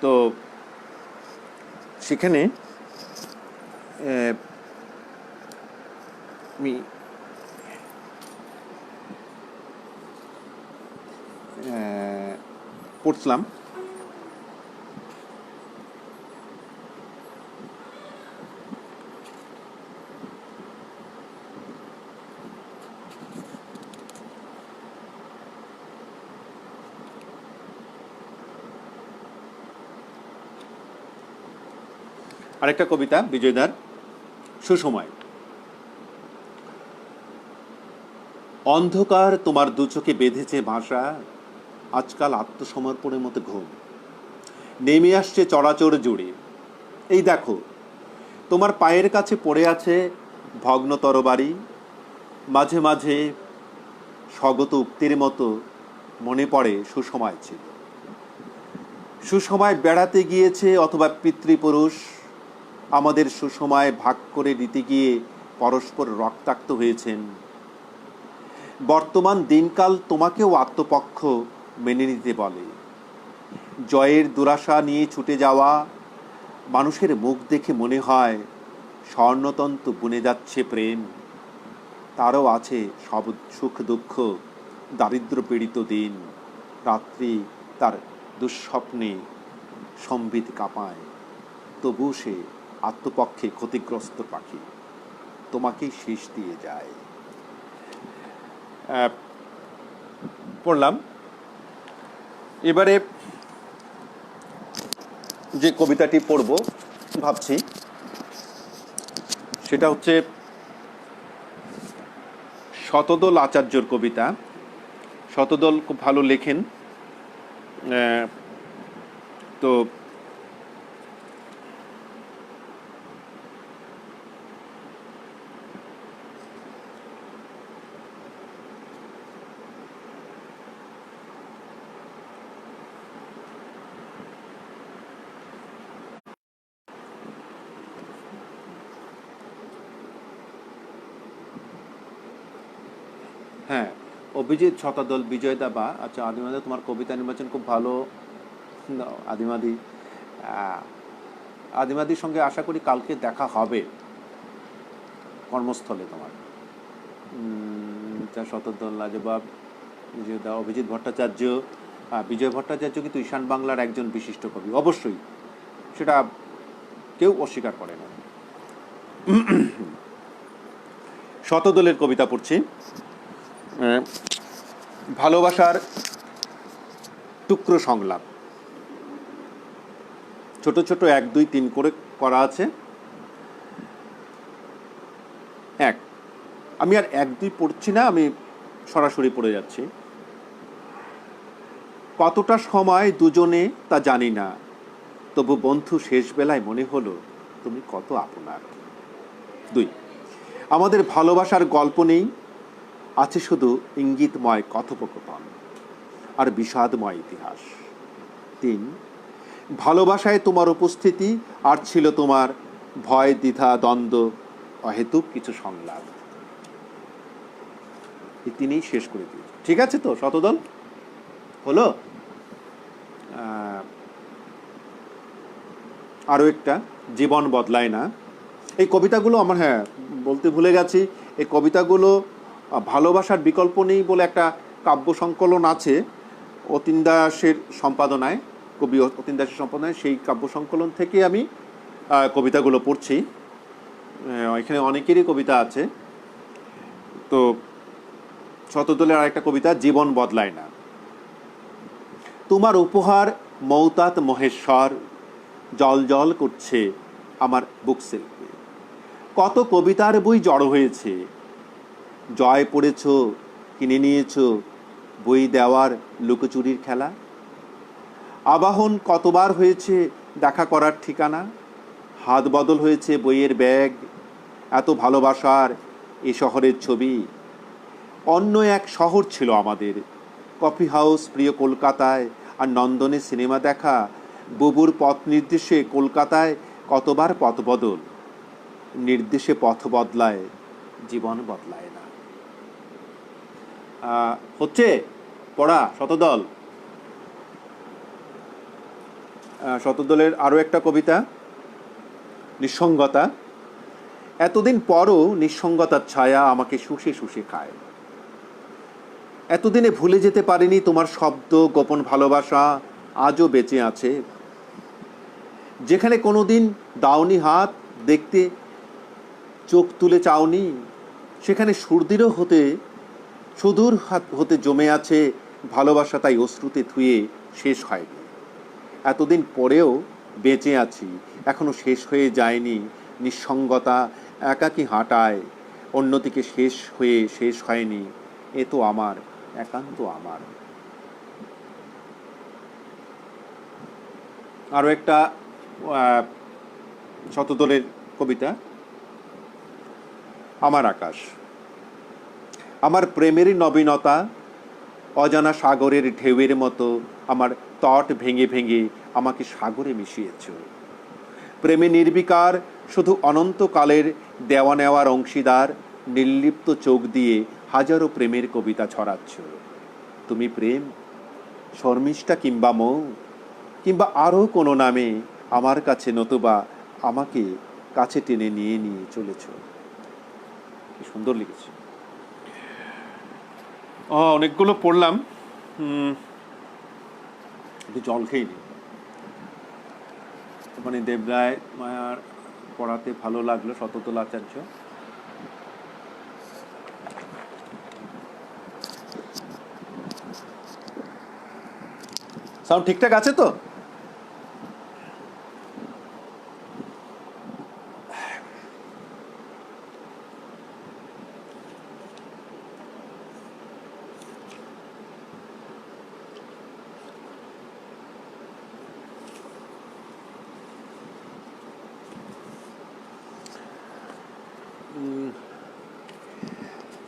তো সেখানে আমি পড়ছিলাম, আরেকটা কবিতা বিজয়দার, সুসময়। অন্ধকার তোমার দু চোখে বেঁধেছে ভাষা। আজকাল আত্মসমর্পণের মতো ঘুম নেমে আসছে চরাচর জুড়ে। এই দেখো তোমার পায়ের কাছে পড়ে আছে ভগ্ন তরবারি, মাঝে মাঝে স্বগত উক্তির মতো মনে পড়ে সুসময় ছিল। সুসময় বেড়াতে গিয়েছে অথবা পিতৃপুরুষ আমাদের সুসময় ভাগ করে দিতে গিয়ে পরস্পর রক্তাক্ত হয়েছেন। বর্তমান দিনকাল তোমাকেও আত্মপক্ষ মেনে নিতে বলে। জয়ের দুরাশা নিয়ে ছুটে যাওয়া মানুষের মুখ দেখে মনে হয় স্বর্ণতন্তু বুনে যাচ্ছে প্রেম। তারও আছে সব সুখ দুঃখ, দারিদ্র পীড়িত দিন। রাত্রি তার দুঃস্বপ্নে সম্বিত কাঁপায়, তবু সে আত্মপক্ষে ক্ষতিগ্রস্ত পাখি, তোমাকেই শেষ দিয়ে যায়। পড়লাম। এবারে যে কবিতাটি পড়ব ভাবছি সেটা হচ্ছে শতদল আচার্যর কবিতা। শতদল খুব ভালো লেখেন। তো হ্যাঁ, অভিজিৎ শতদল বিজয় দাবা। আচ্ছা আদিমাদি, তোমার কবিতা নির্বাচন খুব ভালো। আদিমাদি, আদিমাদির সঙ্গে আশা করি কালকে দেখা হবে কর্মস্থলে তোমার। শতদল লাজবাব বিজয় দা, অভিজিৎ ভট্টাচার্য। বিজয় ভট্টাচার্য কিন্তু ঈশান বাংলার একজন বিশিষ্ট কবি, অবশ্যই, সেটা কেউ অস্বীকার করে না। শতদলের কবিতা পড়ছি। ভালোবাসার টুকরো সংলাপ, ছোট ছোট 1, 2, 3 করে করা আছে। আমি আর 1, 2 পড়ছি না, আমি সরাসরি পড়ে যাচ্ছি। কতটা সময় দুজনে তা জানি না, তবু বন্ধু শেষ বেলায় মনে হলো তুমি কত আপনার। 2, আমাদের ভালোবাসার গল্প নেই, আছে শুধু ইঙ্গিতময় কথোপকথন আর বিষাদময় ইতিহাস। 3, ভালোবাসায় তোমার উপস্থিতি আর ছিল তোমার ভয়, দ্বিধা, দ্বন্দ্ব, অহেতুক কিছু সংলাপ। তিনিই শেষ করে দিয়েছে। ঠিক আছে তো শতদল হলো। আরও একটা, জীবন বদলায় না। এই কবিতাগুলো আমার, হ্যাঁ বলতে ভুলে গেছি, এই কবিতাগুলো ভালোবাসার বিকল্প নেই বলে একটা কাব্য সংকলন আছে অতীন দাসের সম্পাদনায়, কবি অতীন দাসের সম্পাদনায়। সেই কাব্য সংকলন থেকে আমি কবিতাগুলো পড়ছি। এখানে অনেকেরই কবিতা আছে। তো শতদলের আরেকটা কবিতা, জীবন বদলায় না। তোমার উপহার মৌতাত মহেশ্বর, জল জল করছে আমার বুক শিল্পে। কত কবিতার বই জড়ো হয়েছে, জয় পড়েছ, কিনে নিয়েছ, বই দেওয়ার লুকোচুরির খেলা। আবাহন কতবার হয়েছে দেখা করার ঠিকানা, হাত বদল হয়েছে বইয়ের ব্যাগ, এত ভালোবাসার এ শহরের ছবি। অন্য এক শহর ছিল আমাদের, কফি হাউস প্রিয় কলকাতায়, আর নন্দনে সিনেমা দেখা, বুবুর পথ নির্দেশে কলকাতায় কতবার পথ বদল। নির্দেশে পথ বদলায়, জীবন বদলায় না। হচ্ছে পড়া শতদল। শতদলের আরও একটা কবিতা, নিঃসঙ্গতা। এতদিন পরও নিঃসঙ্গতার ছায়া আমাকে শুষে শুষে খায়। এতদিনে ভুলে যেতে পারিনি তোমার শব্দ, গোপন ভালোবাসা আজও বেঁচে আছে। যেখানে কোনোদিন দাওনি হাত, দেখতে চোখ তুলে চাওনি, সেখানে সুদূর হতে জমে আছে ভালোবাসা, তাই অশ্রুতে ধুয়ে শেষ হয়নি। এতদিন পরেও বেঁচে আছি, এখনো শেষ হয়ে যায়নি। নিঃসঙ্গতা একাকী হাঁটায়, অন্যদিকে শেষ হয়নি। এ তো আমার, একান্ত আমার। আরও একটা শতদলের কবিতা। আমার আকাশ, আমার প্রেমের নবীনতা অজানা সাগরের ঢেউয়ের মতো আমার তট ভেঙে ভেঙে আমাকে সাগরে মিশিয়েছ। প্রেমে নির্বিকার, শুধু অনন্তকালের দেওয়া নেওয়ার অংশীদার, নির্লিপ্ত চোখ দিয়ে হাজারো প্রেমের কবিতা ছড়াচ্ছ। তুমি প্রেম, শর্মিষ্ঠা কিংবা মৌ, কিংবা আরও কোনো নামে আমার কাছে, নতুবা আমাকে কাছে টেনে নিয়ে নিয়ে চলেছ। কি সুন্দর লিখেছে। অনেকগুলো পড়লাম, একটু জল খেয়ে নি। মানে দেবরায় মায়ার পড়াতে ভালো লাগলো, শততল আচার্য। সাউন্ড ঠিকঠাক আছে তো?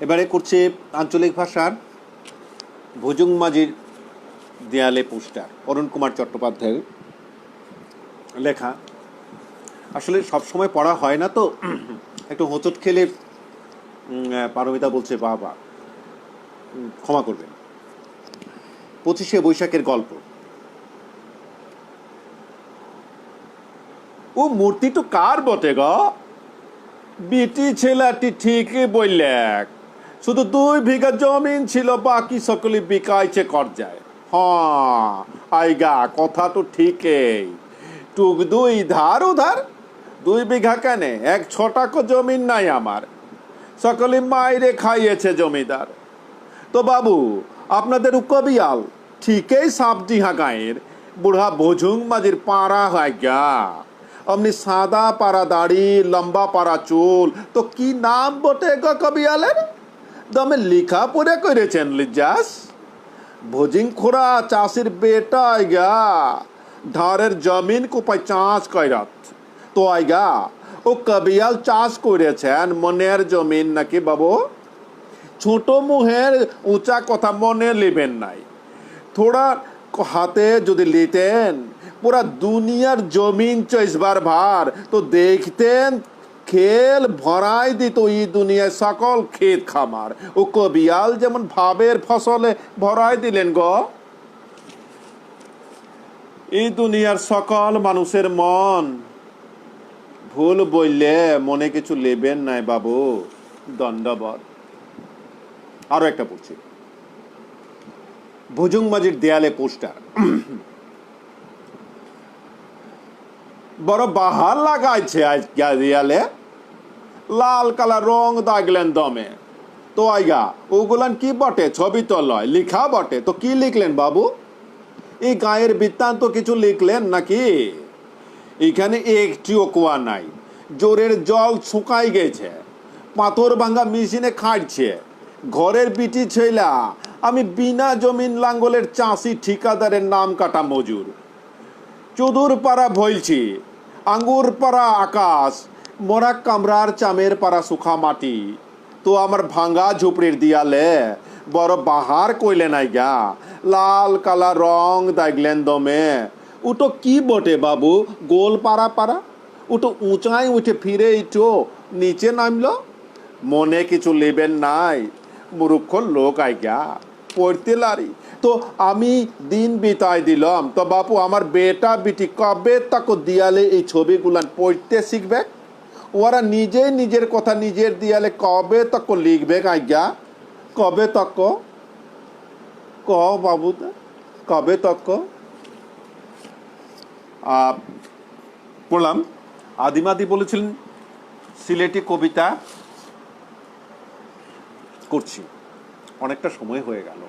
এবারে করছে আঞ্চলিক ভাষার ভুজুং মাঝির দেয়ালে পোস্টার, অরুণ কুমার চট্টোপাধ্যায়ের লেখা। আসলে সবসময় পড়া হয় না তো, একটু হোঁচট খেলে পারমিতা বলছে বাবা, ক্ষমা করবেন। 25শে বৈশাখের গল্প। ও মূর্তিটা কার বটে গ? বিটি ছেলেটি ঠিকই বললে, শুধু 2 বিঘা জমিন ছিল, বাকি সকলে বিকাইছে কর্জায়। হ্যাঁ আইগা, কথা তো ঠিকই। টুক 2 ধার উধার, 2 বিঘা কেনে, 1 ছটাক জমিন নাই আমার, সকলে মাইরে খাইয়েছে জমিদার। তো বাবু, আপনাদের কবিয়াল ঠিকই সাবজিহা গাঁয়ের বুড়া ভুজুং মাঝির পাড়া হয় গা। অমনি সাদা পাড়া দাড়ি, লম্বা পাড়া চুল, তো কি নাম বটে গো কবিয়ালের? দমে লিখা পড়ে করেছেন লিজাস। ভুজিং খোরা চাষির বেটা আইগা, ধারের জমিন কোপায় চাষ কইরাত। তো আইগা ও কবিয়াল চাষ করেছেন মনের জমিন নাকি বাবু? ছোট মুহের উঁচা কথা মনে লিবেন নাই। থোড়া হাতে যদি লিতেন পুরা দুনিয়ার জমিন চইসবার ভার, তো দেখতেন খেল ভরাই দিত এই দুনিয়ায় সকল ক্ষেত খামার। ও কবিয়াল যেমন ভাবের ফসলে ভরাই দিলেন গো। এই দুনিয়ার সকল মানুষের মন, ভুল বললে মনে কিছু লেবেন নাই বাবু, দণ্ডবত। আরো একটা পড়ছি, ভুজুং মাঝির দেয়ালে পোস্টার। বড় বাহার লাগাইছে আজকে দেয়ালে, লাল কালার রং দাগলেন দমে। তো আইগা ওগুলান কি বটে? ছবি তো লয়, লিখা বটে। তো কি লিখলেন বাবু? এই গায়ের বৃত্তান্ত কিছু লিখলেন নাকি? এখানে একটিও কুয়া নাই, জোরের জল শুকাই গেছে, পাথর ভাঙ্গা মেশিনে খাটছে। ঘরের বিটি ছেলা, আমি বিনা জমিন লাঙ্গলের চাষি, ঠিকাদারের নাম কাটা মজুর। চুদুর পাড়া ভইলছি, আঙ্গুর পাড়া আকাশ, মোরা কামরার চামের পাড়া সুখা মাটি। তো আমার ভাঙ্গা ঝুপড়ির দিয়ালে বড় বাহার কইলে নাই গা, লাল কালা রং দাগলেন দমে। উটো কি বটে বাবু? গোল পাড়া পাড়া, উটো উঁচাই উঠে ফিরে ইটো নিচে নামলো। মনে কিছু লেবেন নাই, মূর্খ লোক আইগা, পড়তে লারি। তো আমি দিন বিতাই দিলাম, তো বাপু আমার বেটা বিটি কবে তাকে দিয়ালে এই ছবিগুলান পড়তে শিখবে? ওরা নিজেই নিজের কথা নিজের দিয়ালে কবে তক লিখবে আজ্ঞা? কবে তক ক বাবু, কবে তক? পড়লাম, আদিমাদি বলেছিলেন সিলেটি কবিতা করছি, অনেকটা সময় হয়ে গেল।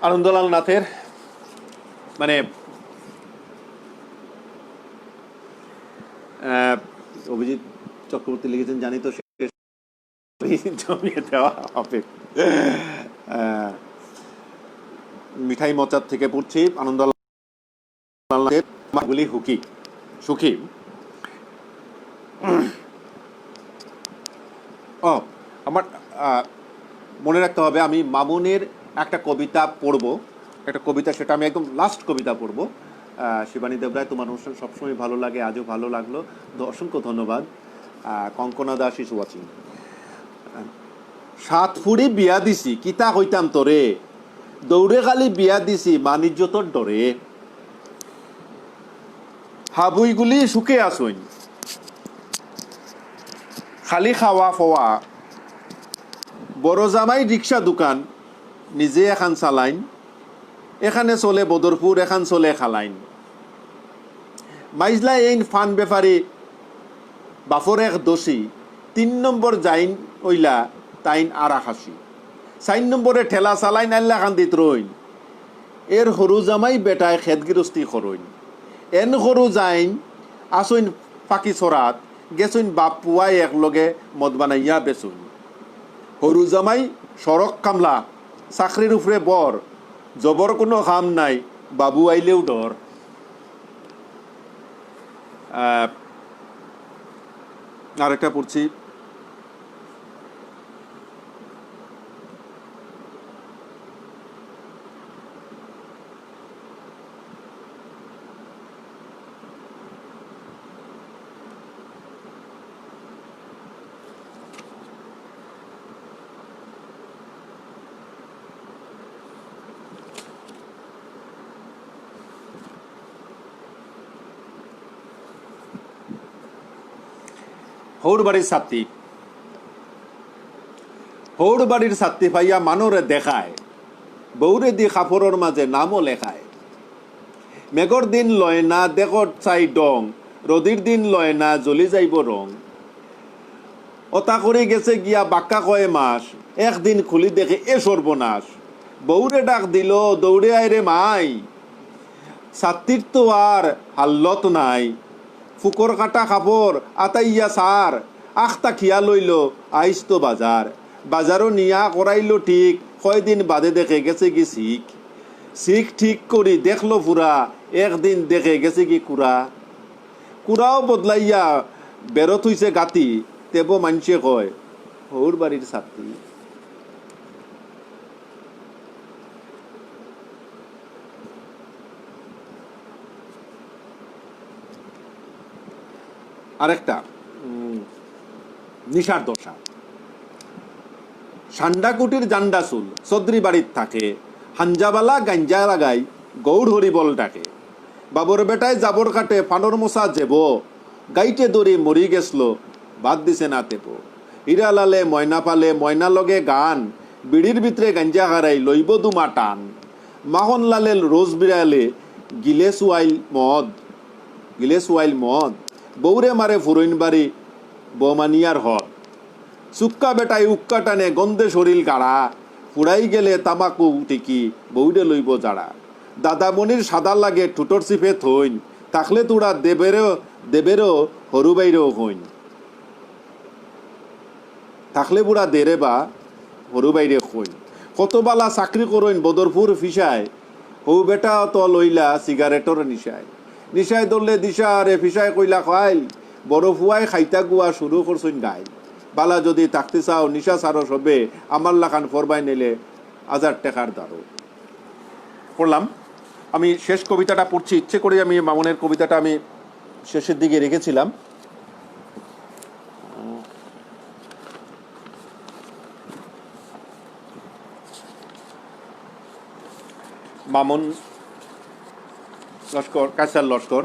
আনন্দলাল নাথের মানে অভিজিৎ চক্রবর্তী লিখেছেন, জানি তো জমিয়ে দেওয়া হবে। মিঠাই মচার থেকে পড়ছি, আনন্দলাল নাথের হুকি সুখী। ও আমার মনে রাখতে হবে, আমি মামুনের একটা কবিতা পড়ব, একটা কবিতা, সেটা আমি একদম লাস্ট কবিতা পড়ব। শিবানী দেবরায়, তোমার অনুষ্ঠান সবসময় ভালো লাগে, আজও ভালো লাগলো, অসংখ্য ধন্যবাদ। Kankana Das is watching. 7 ফুড়ি বিয়া দিছি কিতা কইতাম তোরে, দৌড়ে খালি বিয়া দিছি বাণিজ্য তোর ডরে, হাবুইগুলি সুখে আসইন খালি খাওয়া ফওয়া, বড় জামাই রিক্সা দোকান নিজে এখান চালাইন, এখানে চলে বদরপুর, এখান চলে খালাইন, মাইজলা এইন ফান বেপারি বাফর এক দোষী, 3 নম্বর যাইন ওইলা তাইন আরা খাসি, 4 নম্বরে ঠেলা চালাইন আল্লা কান্দিত রইন, এর সরু জামাই বেটায় খেতগিরস্তি খরইন, এন সরু যাইন আসইন ফাঁকি চরাত, গেছইন বাপ পুয়াই একলগে মদ বানাইয়া বেচুন, সরু জামাই সড়ক কামলা চাকরির উপরে বর, জবর কোনো কাম নাই বাবু আইলেও ডর। আরেকটা পড়ছি, হৌর বাড়ির ছাত্রী, হৌর বাড়ির ছাত্রী ভাইয়া মানরে দেখায়, বৌরে দি কাপড়ের মাঝে নামও লেখায়, মেঘর দিন লয় না দেখর চাই ডং, রদির দিন লয় না জ্বলি যাইব রং, অতা করে গেছে গিয়া বাক্কা কয়ে মাস, একদিন খুলি দেখে এ সর্বনাশ, বৌরে ডাক দিল দৌড়ে আয় রে মাই, ছাত্রীর তো আর হাল্লত নাই, ফুকর কাটা কাপড় আতাইয়া সার, আখতা খিয়া লইল আইস তো বাজার, বাজারও নিয়া করাইল ঠিক, কয়দিন বাদে দেখে গেছে কি শিখ, শিখ ঠিক করি দেখলো ফুরা, একদিন দেখে গেছে কি কুড়া, কুড়াও বদলাইয়া বেরত হইছে গাতি, তেব মানছে কয় হৌর বাড়ির ছাত্রী। আরেকটা নিশার দশা, সান্ডাকুটির জান্ডা চুল চৌধুরী বাড়ির থাকে, হাঞ্জাবালা গাঞ্জা লাগাই গৌড় হরিবল ডাকে, বাবর বেটায় জাবর কাটে ফানর মশা জেব, গাইতে দড়ি মরি গেছল বাদ দিছে না তেপ, হীরা লালে ময়না পালে ময়না লগে গান, বিড়ির ভিতরে গাঞ্জা হারাই লইব দুমা টান, মাখন লালে রোজ বিড়ালে গিলে সুয়াইল মদ, বৌরে মারে ফুরইন বাড়ি বমানিয়ার হদ, চুক্কা বেটায় উক্কা টানে গন্ধে শরীর গাড়া, ফুরাই গেলে তামাকু টিকি বৌরে লইব যাড়া, দাদামণির সাদা লাগে ঠুটোর চিপে থইন, থাকলে তোরা দেবেরও হরু বাইরেও হইন, থাকলে বুড়া দেরে বা হরু বাইরে হইন, কতবালা চাকরি করইন বদরপুর ফিসায়, হৌ বেটা তো লইলা সিগারেটর নিশায়, নিশায় ধরলে দিশা রে ফিসায় কইলা খাইল, বড় ফুয়াই খাইতা গুয়া শুরু করছইন গাইল, বালা যদি থাকতে চাও নিশা সারো সবে, আমার লাখান ফরবাই নিলে 1000 টাকার দারো। পড়লাম। আমি শেষ কবিতাটা পড়ছি, ইচ্ছে করে আমি মামুনের কবিতাটা আমি শেষের দিকে রেখেছিলাম। মামুন লস্কর, কায়সার লস্কর,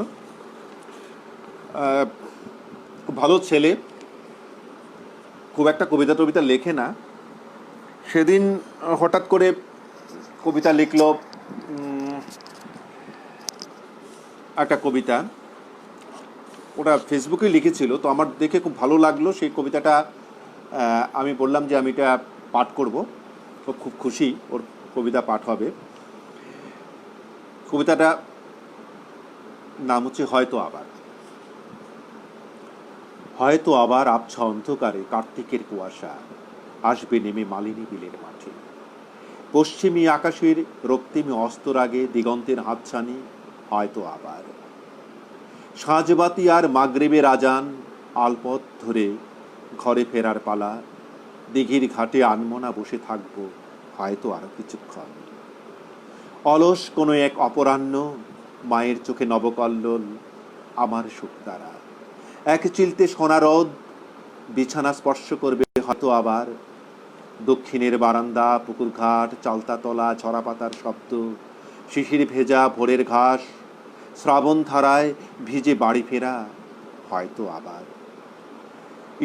খুব ভালো ছেলে, খুব একটা কবিতা টবিতা লেখে না। সেদিন হঠাৎ করে কবিতা লিখল, একটা কবিতা, ওটা ফেসবুকে লিখেছিল, তো আমার দেখে খুব ভালো লাগলো। সেই কবিতাটা আমি বললাম যে আমি এটা পাঠ করব, তো খুব খুশি ওর কবিতা পাঠ হবে। কবিতাটা নাম হচ্ছে হয়তো আবার। হয়তো আবার আবছা অন্ধকারে কার্তিকের কুয়াশা আসবে নেমে মালিনী বিলের মাঠে। পশ্চিমী আকাশের রক্তিমী অস্তর আগে দিগন্তের হাতছানি। হয়তো আবার সাঁঝবাতি আর মাগরিবের আজান, আলপথ ধরে ঘরে ফেরার পালা। দিঘির ঘাটে আনমনা বসে থাকবো হয়তো আরো কিছুক্ষণ। অলস কোনো এক অপরাহ্ন, মায়ের চোখে নবকল্লোল আমার সুখ দ্বারা। এক চিলতে সোনারদ বিছানা স্পর্শ করবে হয়তো আবার। দক্ষিণের বারান্দা, পুকুরঘাট, চালতাতলা, ঝরাপাতার শব্দ, শিশির ভেজা ভোরের ঘাস, শ্রাবণ ধারায় ভিজে বাড়ি ফেরা হয়তো আবার।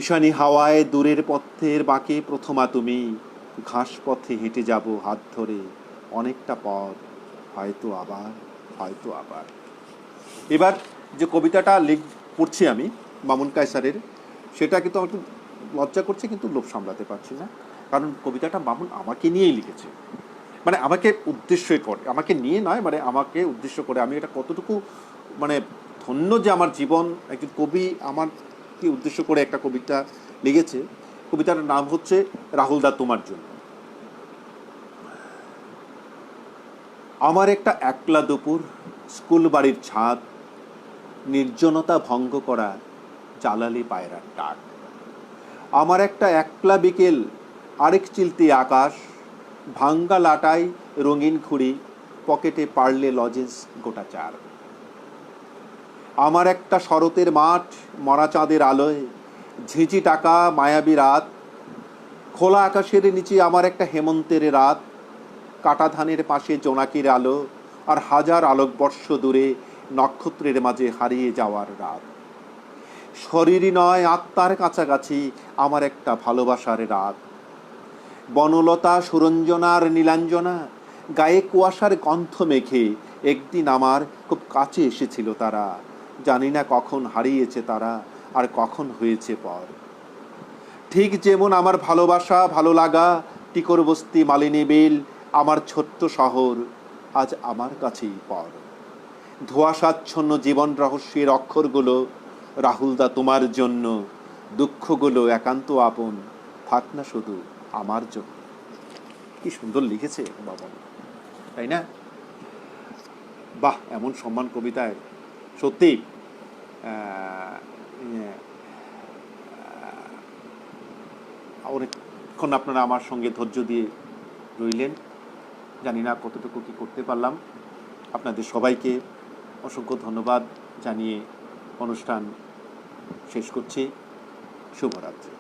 ঈশানী হাওয়ায় দূরের পথের বাঁকে প্রথমা তুমি, ঘাস পথে হেঁটে যাব হাত ধরে অনেকটা পথ হয়তো আবার, হয়তো আবার। এবার যে কবিতাটা পড়ছি আমি মামুন কায়সারের, সেটা কিন্তু আমার একটু লজ্জা করছে, কিন্তু লোভ সামলাতে পারছি না, কারণ কবিতাটা মামুন আমাকে নিয়েই লিখেছে। মানে আমাকে উদ্দেশ্য করে, আমাকে নিয়ে নয়, মানে আমাকে উদ্দেশ্য করে। আমি এটা কতটুকু মানে ধন্য যে আমার জীবন একজন কবি আমাকে উদ্দেশ্য করে একটা কবিতা লিখেছে। কবিতাটার নাম হচ্ছে রাহুল দা তোমার জন্য। আমার একটা একলা দুপুর, স্কুল বাড়ির ছাদ, নির্জনতা ভঙ্গ করা জ্বালালি পায়রার ডাক। আমার একটা একলা বিকেল, আরেক চিলতি আকাশ, ভাঙ্গা লাটাই রঙিন ঘুড়ি, পকেটে পারলে লজেন্স গোটা চার। আমার একটা শরতের মাঠ, মরা চাঁদের আলোয়, ঝিঁঝি টাকা মায়াবী রাত। খোলা আকাশের নিচে আমার একটা হেমন্তের রাত, কাটা ধানের পাশে জোনাকির আলো, আর হাজার আলোকবর্ষ দূরে নক্ষত্রের মাঝে হারিয়ে যাওয়ার রাত। শরীরই নয়, আত্মার কাছাকাছি আমার একটা ভালোবাসার রাত। বনলতা সুরঞ্জনার নীলাঞ্জনা, গায়ে কুয়াশার গন্ধ মেখে একদিন আমার খুব কাছে এসেছিল তারা। জানি না কখন হারিয়েছে তারা, আর কখন হয়েছে পর। ঠিক যেমন আমার ভালোবাসা, ভালো লাগা, টিকর বস্তি, মালিনী বিল, আমার ছোট্ট শহর আজ আমার কাছেই পর। ধোঁয়াশাচ্ছন্ন জীবন রহস্যের অক্ষরগুলো রাহুলদা তোমার জন্য, দুঃখগুলো একান্ত আপন, থাক না শুধু আমার জন্য। কি সুন্দর লিখেছে বাবা, তাই না? বাহ, এমন সম্মান কবিতায় সত্যি অনেকক্ষণ আপনারা আমার সঙ্গে ধৈর্য দিয়ে রইলেন। জানি না কতটুকু কি করতে পারলাম। আপনাদের সবাইকে অসংখ্য ধন্যবাদ জানিয়ে অনুষ্ঠান শেষ করছি। শুভরাত্রি।